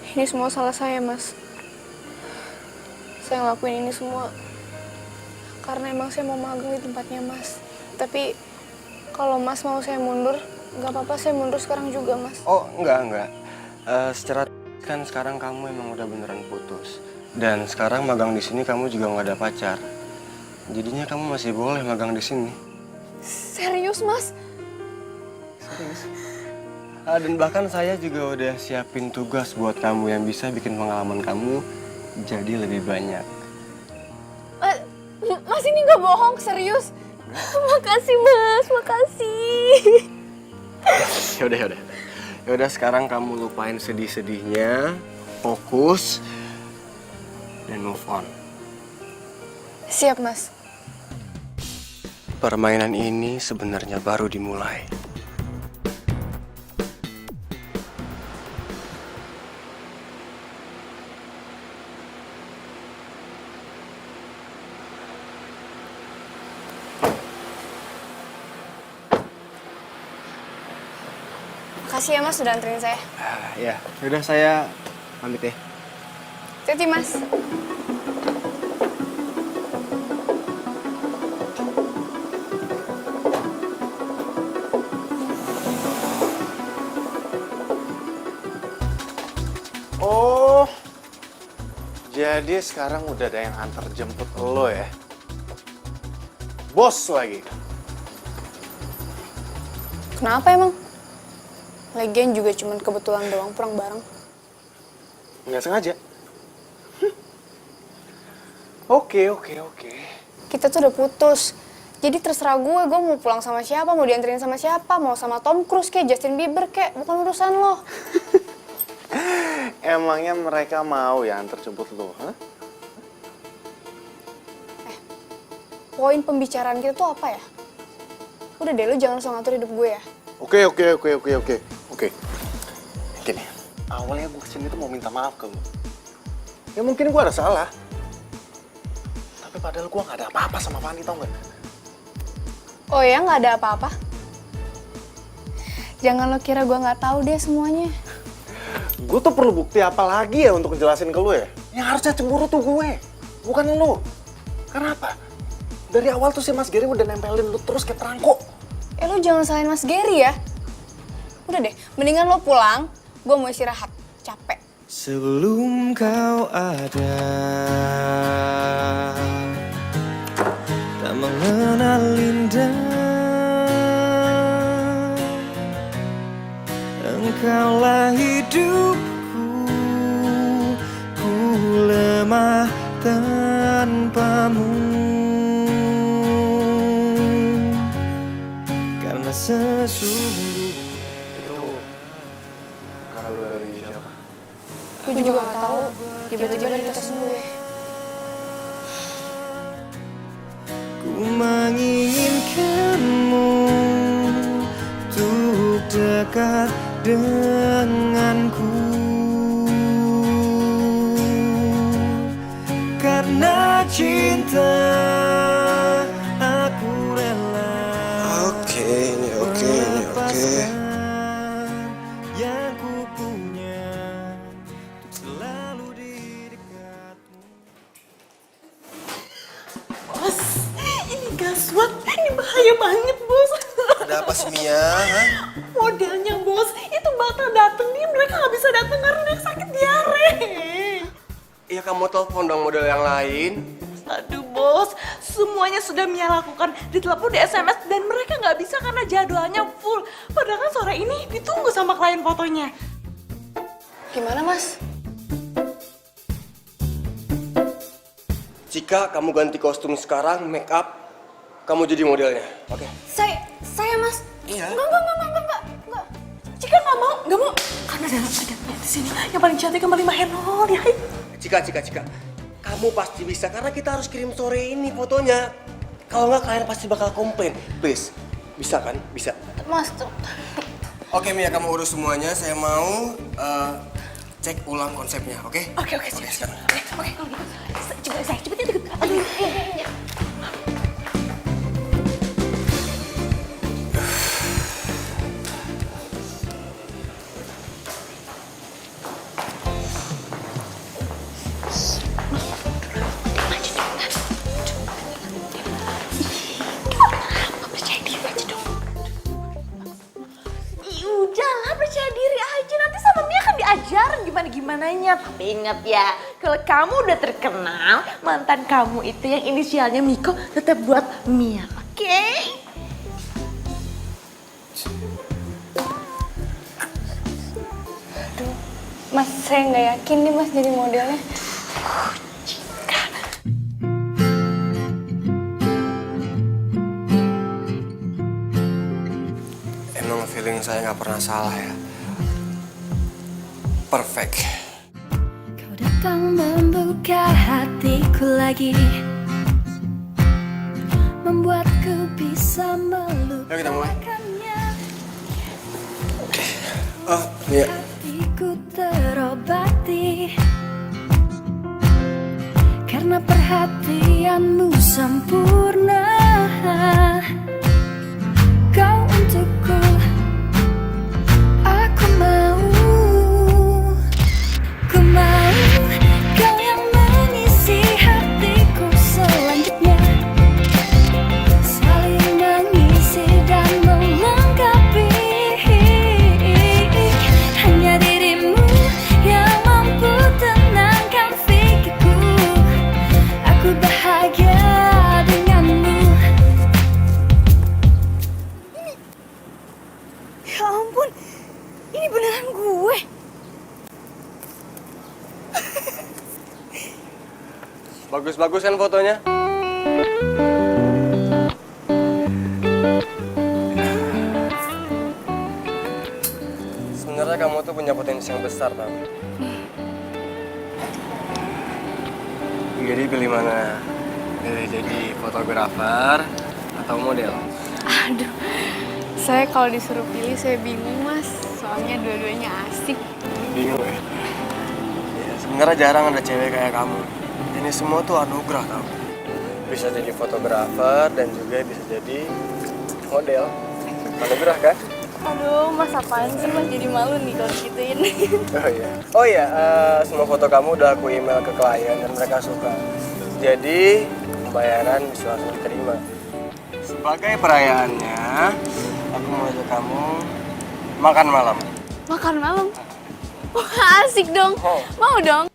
S5: Ini semua salah saya mas. Saya ngelakuin ini semua karena emang saya mau magang di tempatnya mas. Tapi kalau mas mau saya mundur, nggak apa-apa, saya mundur sekarang juga mas.
S8: Oh enggak. Secara kan sekarang kamu emang udah beneran putus. Dan sekarang magang di sini kamu juga nggak ada pacar. Jadinya kamu masih boleh magang di sini.
S5: Serius mas?
S8: Dan bahkan saya juga udah siapin tugas buat kamu yang bisa bikin pengalaman kamu jadi lebih banyak.
S5: Mas ini nggak bohong, serius? Makasih mas, makasih.
S8: Yaudah sekarang kamu lupain sedih-sedihnya, fokus, dan move on.
S5: Siap mas.
S8: Permainan ini sebenarnya baru dimulai.
S5: Makasih ya mas sudah anterin saya.
S8: Ya, yaudah saya pamit ya.
S5: Hati-hati mas.
S1: Oh, jadi sekarang udah ada yang antar jemput lo ya? Bos lagi.
S5: Kenapa emang? Lagian juga cuman kebetulan doang pulang bareng.
S1: Nggak sengaja. Oke.
S5: Kita tuh udah putus. Jadi terserah gue mau pulang sama siapa, mau dianterin sama siapa, mau sama Tom Cruise kayak Justin Bieber kayak, bukan urusan lo.
S1: Emangnya mereka mau ya antar jemput lo? Hah?
S5: Poin pembicaraan kita tuh apa ya? Udah deh, lo jangan so ngatur hidup gue ya.
S1: Oke. Gini, awalnya gue kesini tuh mau minta maaf ke lo. Ya mungkin gue ada salah. Tapi padahal gue gak ada apa-apa sama Fanny, tau gak?
S5: Oh ya, nggak ada apa-apa? Jangan lo kira gue nggak tahu deh semuanya.
S1: Gue tuh perlu bukti apa lagi ya untuk ngejelasin ke lo ya? Yang harusnya cemburu tuh gue, bukan lo. Kenapa? Dari awal tuh si Mas Gary udah nempelin lo terus kayak perangko.
S5: Lo jangan salahin Mas Gary ya. Udah deh, mendingan lo pulang, gue mau istirahat, capek.
S4: Sebelum kau ada, tak mengenal indah. Engkaulah hidupku, ku lemah tanpamu. Karena sesungguhnya
S1: Kalau dari siapa?
S5: Gue juga gak tahu, tiba-tiba dari kita semua.
S4: ku menginginkanmu untuk dekat denganku. Karena cinta aku rela.
S8: Oke, ini oke.
S4: Yang ku punya untuk selalu di dekatmu.
S7: Bos, ini gaswat, ini bahaya banget bos.
S8: Ada apa sih Mia?
S7: Modelnya bos, itu bakal dateng nih, mereka gak bisa dateng karena dia sakit diare.
S8: Ya kamu telepon dong model yang lain.
S7: Aduh bos, semuanya sudah Mia lakukan, ditelepon, di SMS, dan mereka nggak bisa karena jadwalnya full. Padahal kan sore ini ditunggu sama klien fotonya.
S5: Gimana mas?
S8: Jika kamu ganti kostum sekarang, make up, kamu jadi modelnya, oke?
S5: Saya mas?
S8: Iya.
S5: Enggak.
S7: Cika nggak mau. Karena ada di sini yang paling cantik yang paling mahenol ya.
S8: Cika. Kamu pasti bisa karena kita harus kirim sore ini fotonya. Kalau nggak kalian pasti bakal komplain. Please, bisa kan? Bisa.
S5: Mas tuh.
S8: Oke Mia, kamu urus semuanya. Saya mau cek ulang konsepnya, oke?
S7: Oke,
S8: sekarang.
S7: Oke, kalau gitu. Saya cepet ya. Aduh, iya. Udahlah, percaya diri aja. Nanti sama Mia kan diajarin gimana-gimananya. Tapi ingat ya, kalau kamu udah terkenal, mantan kamu itu yang inisialnya Miko tetap buat Mia, oke?
S5: Mas, saya nggak yakin nih Mas jadi modelnya.
S8: Emang feeling saya nggak pernah salah ya. Perfect.
S6: Kau datang membuka hatiku lagi, membuatku bisa
S8: Yuk kita mulai.
S6: melupakannya.
S8: Oke. Oh, Mia.
S6: Hatiku terobati karena perhatianmu sempurna. Kau untukku, aku mau. Ku mau kau yang mengisi hatiku selanjutnya, saling mengisi dan melengkapi. Hanya dirimu yang mampu tenangkan pikirku. Aku bahagia denganmu.
S5: Ya ampun, ini beneran gue.
S8: Bagus-bagus kan fotonya? Sebenarnya kamu tuh punya potensi yang besar, tau? Jadi pilih mana? Pilih jadi fotografer atau model?
S5: Aduh, saya kalau disuruh pilih saya bingung Mas. Soalnya dua-duanya asik.
S8: Bingung ya? Ya, sebenarnya jarang ada cewek kayak kamu. Ini semua tuh anugerah, tau? Bisa jadi fotografer dan juga bisa jadi model. Anugerah kan?
S5: Aduh, Mas apaan sih Mas jadi malu nih kalau gituin.
S8: Oh iya, semua foto kamu udah aku email ke klien dan mereka suka. Jadi pembayaran bisa langsung diterima. Sebagai perayaannya, aku mau ajak kamu makan malam.
S5: Makan malam? Wah asik dong, mau dong.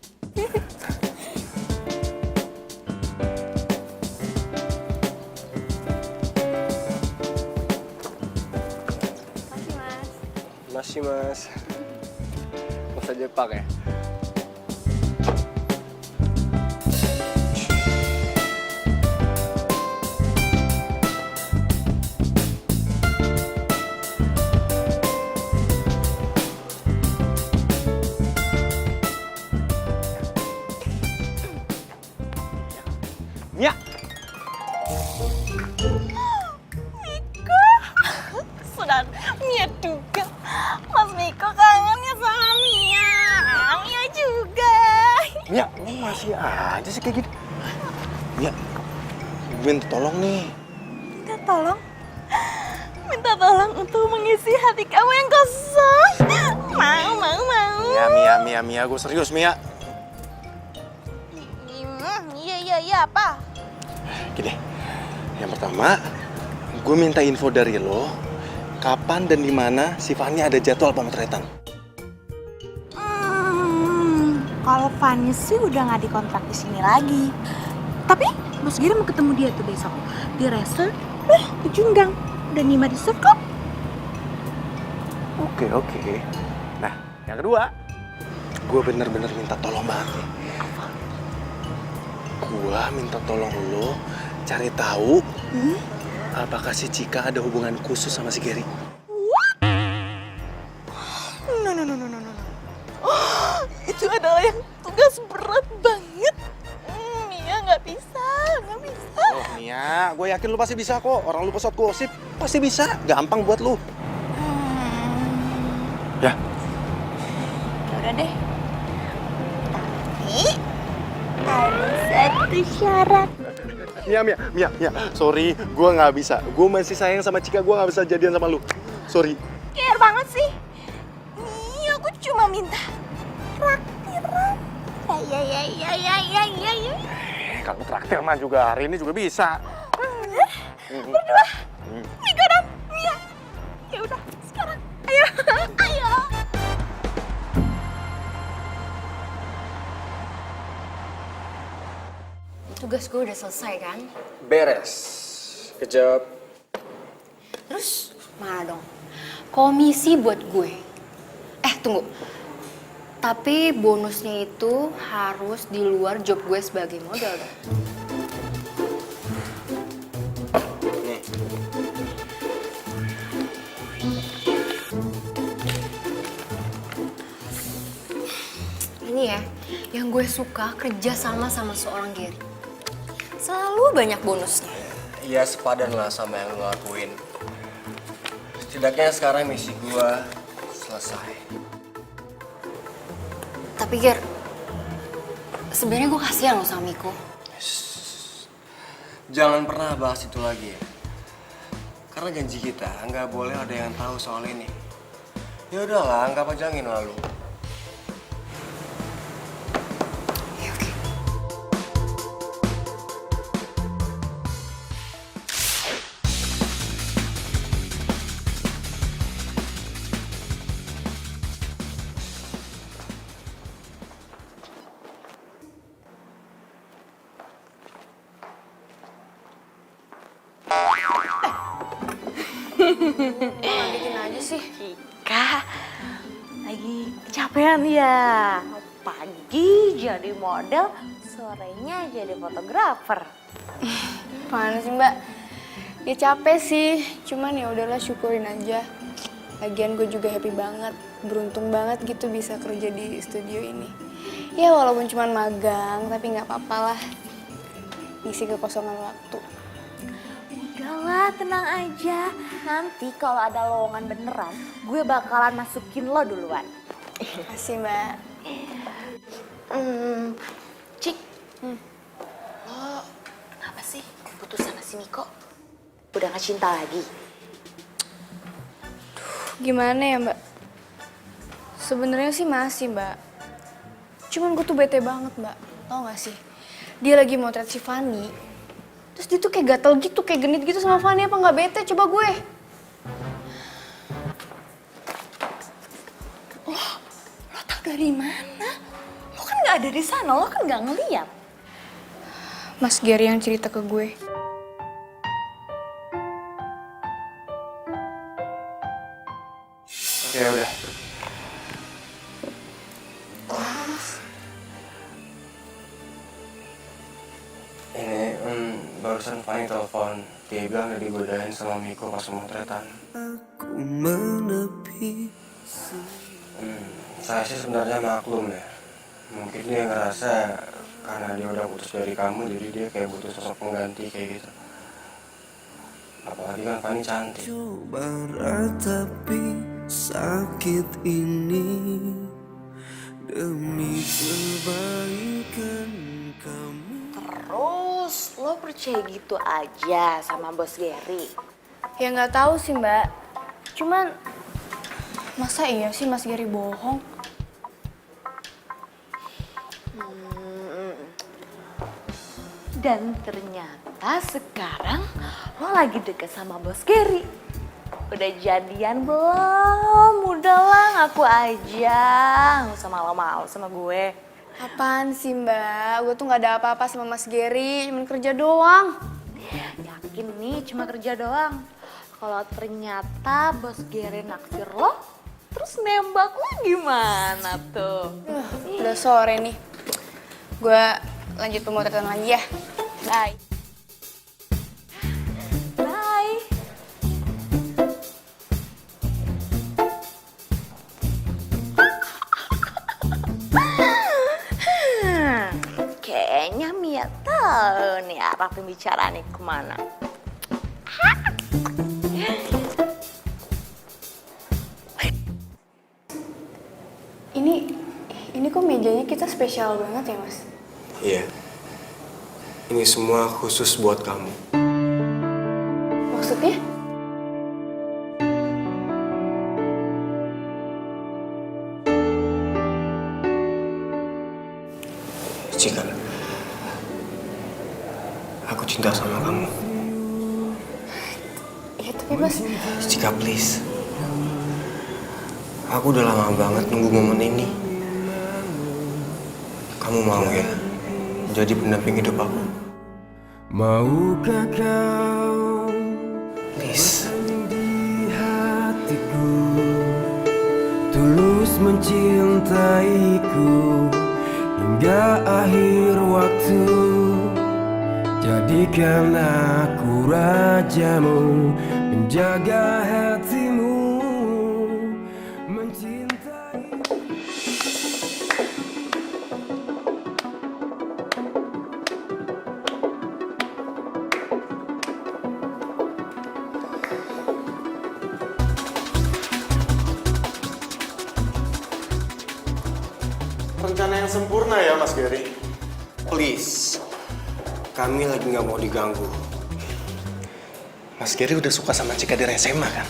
S8: Masih mas. Masa Jepang ya? Mia!
S7: Sudah, Mia juga. Mas Miko kangennya sama Mia. Mia juga.
S1: Mia, ini masih aja sih kayak gitu. Mia, gue minta tolong nih.
S7: Minta tolong? Minta tolong untuk mengisi hati kamu yang kosong. Mau.
S1: Mia, gue serius, Mia.
S7: Iya, apa?
S1: Gini, yang pertama, gue minta info dari lo, kapan dan di mana si Fanny ada jadwal pemotretan.
S7: Kalau Fanny sih udah nggak dikontrak di sini lagi. Tapi Mas Giri mau ketemu dia tuh besok di resort. Di Junggang. Udah Nima di resort kok.
S1: Oke. Nah, yang kedua, gue bener-bener minta tolong banget nih. Gue minta tolong lo cari tahu apakah si Cika ada hubungan khusus sama si Gary.
S7: adalah yang tugas berat banget. Mia nggak bisa.
S9: Oh Mia, gue yakin lu pasti bisa kok. Orang lu pesawat gosip, pasti bisa. Gampang buat lu.
S1: Ya,
S7: Ya udah deh. Tapi ada satu syarat.
S1: Mia, sorry, gue nggak bisa. Gue masih sayang sama Cika, gue nggak bisa jadian sama lu. Sorry.
S7: Care banget sih. Nih aku cuma minta traktiran. Ya.
S1: Kalau traktir mah juga hari ini juga bisa.
S7: Berdua. Miko dan Mia. Ya udah, sekarang. Ayo.
S3: Tugas gue udah selesai kan?
S8: Beres. Kejawab.
S3: Terus mana dong? Komisi buat gue. Tunggu. Tapi bonusnya itu harus di luar job gue sebagai model dong.
S8: Nih.
S3: Ini ya, yang gue suka kerja sama seorang Gary. Selalu banyak bonusnya.
S8: Iya sepadan lah sama yang lu lakuin. Setidaknya sekarang misi gua selesai.
S3: Tapi Ger, sebenarnya gue kasihan loh sama Miko.
S8: Jangan pernah bahas itu lagi ya. Karena janji kita nggak boleh ada yang tahu soal ini. Ya udahlah, nggak pajangin lalu.
S3: Ya oke. Bikin aja sih.
S7: Cika, lagi kecapean ya. Pagi jadi model, sorenya jadi fotografer.
S5: Mana sih Mbak? Ya capek sih, cuman ya udahlah syukurin aja. Lagian gue juga happy banget, beruntung banget gitu bisa kerja di studio ini. Ya walaupun cuman magang, tapi nggak apa-apa lah. Isi kekosongan waktu.
S7: Udahlah, tenang aja. Nanti kalau ada lowongan beneran, gue bakalan masukin lo duluan.
S5: Makasih Mbak.
S7: Cik, lo kenapa sih putus sama si Miko? Udah gak cinta lagi?
S5: Gimana ya Mbak? Sebenarnya sih masih Mbak. Cuman gue tuh bete banget Mbak. Tau gak sih? Dia lagi motret si Fanny. Terus dia tuh kayak gatel gitu, kayak genit gitu sama Fanny. Apa gak bete? Coba gue.
S7: Lo tau dari mana? Lo kan gak ada di sana, lo kan gak ngeliat.
S5: Mas Gary yang cerita ke gue.
S1: Oke, udah.
S8: Ini barusan Fanny telepon. Dia bilang udah digodain sama Miko pas pemotretan.
S4: Aku menepi.
S8: Saya sih sebenarnya maklum ya. Mungkin dia ngerasa karena dia udah putus dari kamu, jadi dia kayak butuh sosok pengganti kayak gitu. Apalagi kan Fanny cantik.
S4: Coba ratapi sakit ini demi kebaikan kamu.
S7: Terus lo percaya gitu aja sama bos Gary?
S5: Ya nggak tahu sih Mbak. Cuman masa iya sih Mas Gary bohong?
S7: Dan ternyata sekarang lo lagi deket sama bos Gary. Udah jadian belum? Udahlah ngaku aja. Nggak usah malu-malu sama gue.
S5: Apaan sih Mbak? Gue tuh nggak ada apa-apa sama Mas Gary, cuman kerja doang.
S7: Yakin nih cuma kerja doang. Kalau ternyata bos Gary naksir lo, terus nembak lo gimana tuh?
S5: Udah sore nih. Gue lanjut pemotretan lagi ya. Bye.
S7: Bye. tahu nih arah pembicaraan nih kemana.
S5: Ini kok mejanya kita spesial banget ya, Mas?
S8: Iya. Ini semua khusus buat kamu.
S5: Maksudnya?
S8: Cika, aku cinta sama kamu.
S5: Ya tapi Mas,
S8: Cika, please. Aku udah lama banget nunggu momen ini. Kamu mau ya jadi pendamping hidup aku?
S4: Maukah kau
S8: Please.
S4: di hatiku, tulus mencintaiku hingga akhir waktu. Jadikan aku rajamu, menjaga hatimu, mencintai.
S1: Rencana yang sempurna ya Mas Gary.
S8: Please. Kami lagi nggak mau diganggu.
S1: Mas Gary udah suka sama Cika dari SMA kan?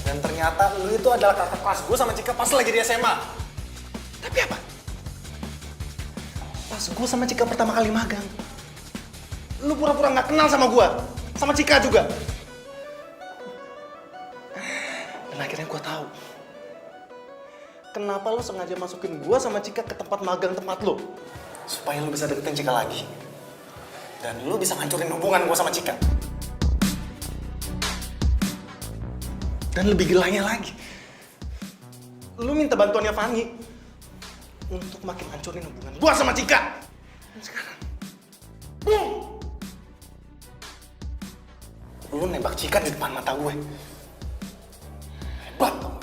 S1: Dan ternyata lu itu adalah kakak kelas gue sama Cika pas lagi di SMA. Tapi apa? Pas gue sama Cika pertama kali magang, lu pura-pura nggak kenal sama gue, sama Cika juga. Dan akhirnya gue tahu kenapa lu sengaja masukin gue sama Cika ke tempat magang tempat lu, supaya lu bisa deketin Cika lagi. Dan lu bisa ngancurin hubungan gue sama Cika. Dan lebih gilanya lagi, lu minta bantuannya Fanny untuk makin hancurin hubungan gue sama Cika. Dan sekarang, boom! Lu nembak Cika di depan mata gue. Hebat kamu.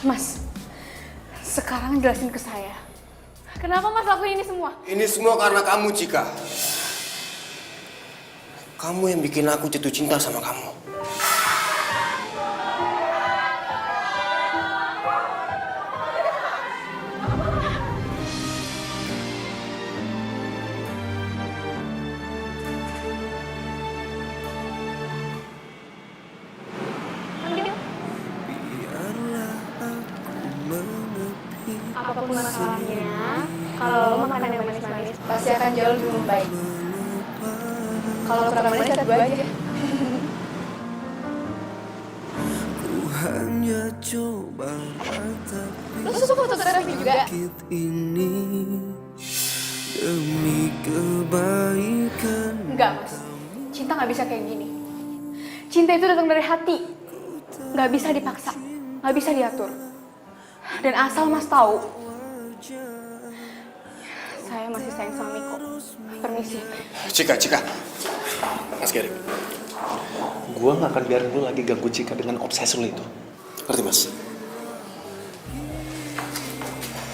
S5: Mas, sekarang jelasin ke saya. Kenapa Mas lakuin ini semua?
S8: Ini semua karena kamu, Cika. Kamu yang bikin aku jatuh cinta sama kamu.
S5: Apapun masalahnya, kalau lo makan yang manis-manis, pasti akan jauh lebih membaik. Kalau kurang manis, cat gue aja.
S4: Ku hanya coba
S5: Lo suka fotografi juga?
S4: sakit ini demi kebaikan.
S5: Enggak, Mas. Cinta nggak bisa kayak gini. Cinta itu datang dari hati. Nggak bisa dipaksa. Nggak bisa diatur. Dan asal Mas tahu, saya masih sayang sama Miko. Permisi.
S1: Cika. Mas Gary, gue gak akan biarin lu lagi ganggu Cika dengan obsesi lu itu. Ngerti, Mas?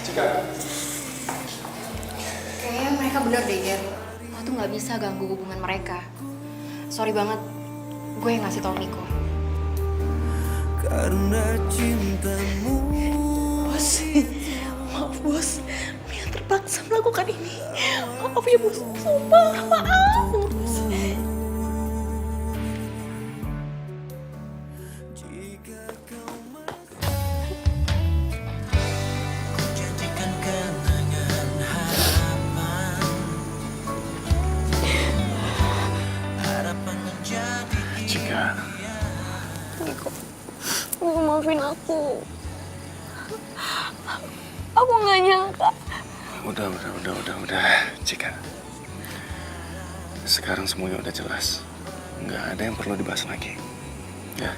S1: Cika.
S3: Kayaknya mereka bener deh, Ger. Lo tuh nggak bisa ganggu hubungan mereka. Sorry banget, gue yang ngasih tau Miko.
S4: Karena cintamu.
S7: Maaf bos, Mia terpaksa melakukan ini. Maaf ya bos, sumpah maaf.
S1: Cika.
S3: Miko maafin aku. Aku nggak nyangka.
S1: Udah, Cika. Sekarang semuanya udah jelas. Nggak ada yang perlu dibahas lagi. Ya.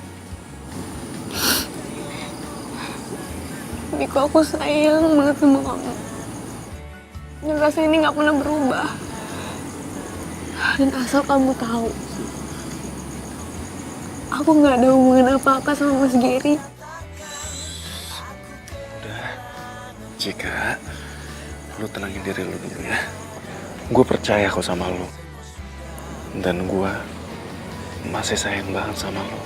S3: Miko, aku sayang banget sama kamu. Dan rasa ini nggak pernah berubah. Dan asal kamu tahu,
S5: Aku nggak ada hubungan apa-apa sama Mas Gary.
S1: Udah, Cika, lu tenangin diri lu dulu ya. Gue percaya kok sama lu. Dan gue masih sayang banget sama lu.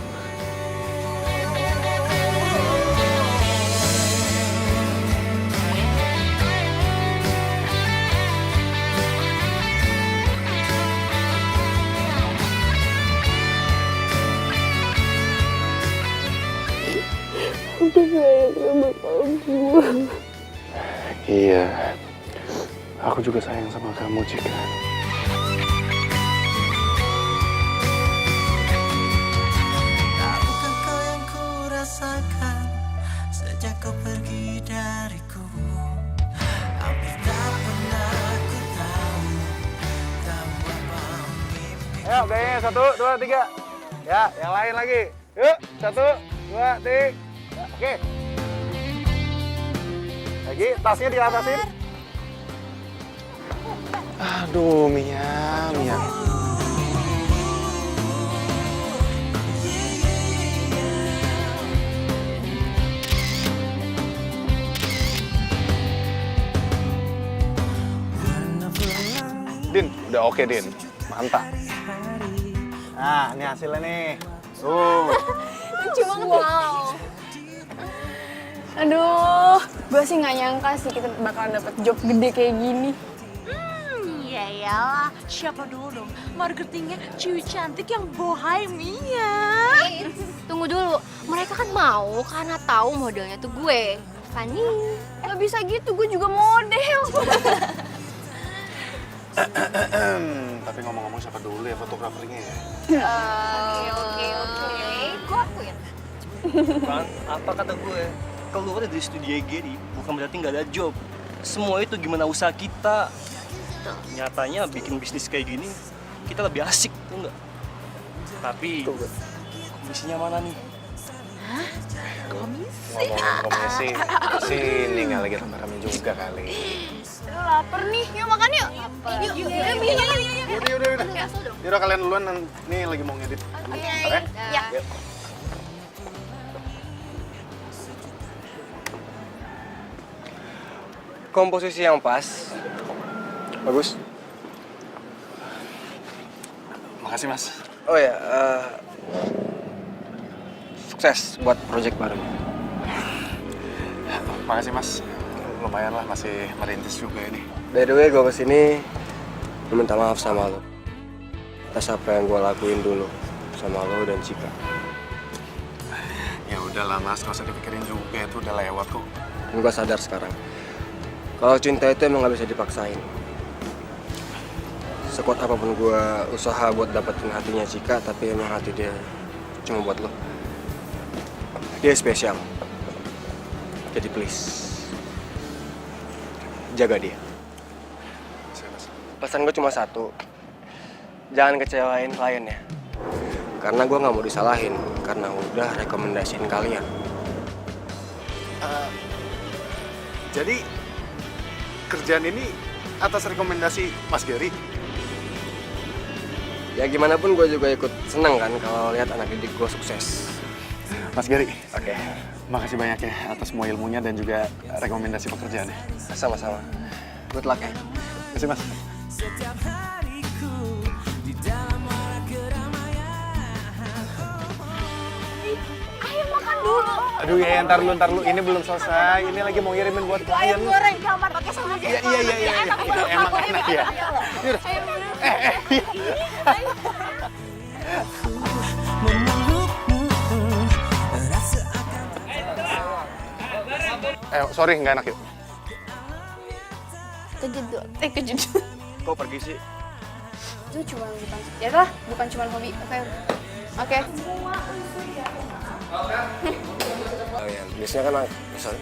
S1: Iya, aku juga sayang sama kamu, Cika.
S4: Tahukah kau yang ku rasakan sejak kau pergi dariku? Hampir tak pernah ku tahu apa mimpi.
S1: Ayo, gayanya 1, 2, 3. Ya, yang lain lagi. Yuk, 1, 2, 3. Oke. Lagi, tasnya diatasin. Aduh, Mia. Din, udah oke, Din. Mantap. Nah, ini hasilnya nih. Tuh.
S5: Lucu banget. Wow. Aduh, gue sih nggak nyangka sih kita bakalan dapet job gede kayak gini.
S7: Iya iyalah, siapa dulu dong marketingnya cewek cantik yang bohemia.
S3: Tunggu dulu, mereka kan mau karena tahu modelnya tuh gue, Fanny.
S5: Gak bisa gitu, gue juga model.
S1: Tapi ngomong-ngomong siapa dulu ya fotografernya ya?
S3: Oke, gue akuin.
S10: Kan, apa kata gue? Keluar dari studio Gary bukan berarti nggak ada job. Semua itu gimana usaha kita. Nyatanya bikin bisnis kayak gini kita lebih asik, tuh nggak? Tapi komisinya mana nih?
S1: Ngomong-ngomong komisi, sini nggak lagi rame-rame juga kali.
S5: Aduh, lapar nih, yuk makan yuk. Yuk.
S1: Yaudah kalian duluan, nih lagi mau ngedit. Oke?
S5: Ya.
S1: Yuk.
S8: Komposisi yang pas. Bagus.
S1: Makasih, Mas.
S8: Oh ya, sukses buat project baru.
S1: Makasih, Mas. Lumayan lah, masih merintis juga ini.
S8: By the way, gue kesini minta maaf sama lo atas apa yang gue lakuin dulu sama lo dan Cika.
S1: Ya udahlah, Mas. Nggak usah dipikirin juga. Itu udah lewat kok.
S8: Gue sadar sekarang. Kalau cinta itu emang gak bisa dipaksain. Sekuat apapun gue usaha buat dapetin hatinya Cika, tapi emang hati dia cuma buat lo. Dia spesial. Jadi please, jaga dia. Pesan gue cuma satu, jangan kecewain kliennya. Karena gue gak mau disalahin, karena udah rekomendasiin kalian.
S1: Jadi, kerjaan ini atas rekomendasi Mas Gary?
S8: Ya gimana pun gue juga ikut seneng kan kalau lihat anak didik gue sukses.
S1: Mas Gary, oke. Makasih banyak ya atas semua ilmunya dan juga rekomendasi pekerjaannya.
S8: Sama-sama. Good luck ya.
S1: Terima kasih, Mas.
S4: Setiap hariku di dalam warna keramaian.
S5: Ayo makan dulu.
S1: Aduh ya, ntar lu. Ini belum selesai. Ini lagi mau ngirimin buat klien.
S5: Goreng kamar pakai sambal
S1: Iya. Emang enak ya. Yaudah. Sorry, nggak enak yuk.
S5: Kejedut.
S8: Kok pergi sih?
S5: Itu cuma bukan, ya lah, bukan cuma hobi. Oke.
S8: Oh ya, biasanya kan misalnya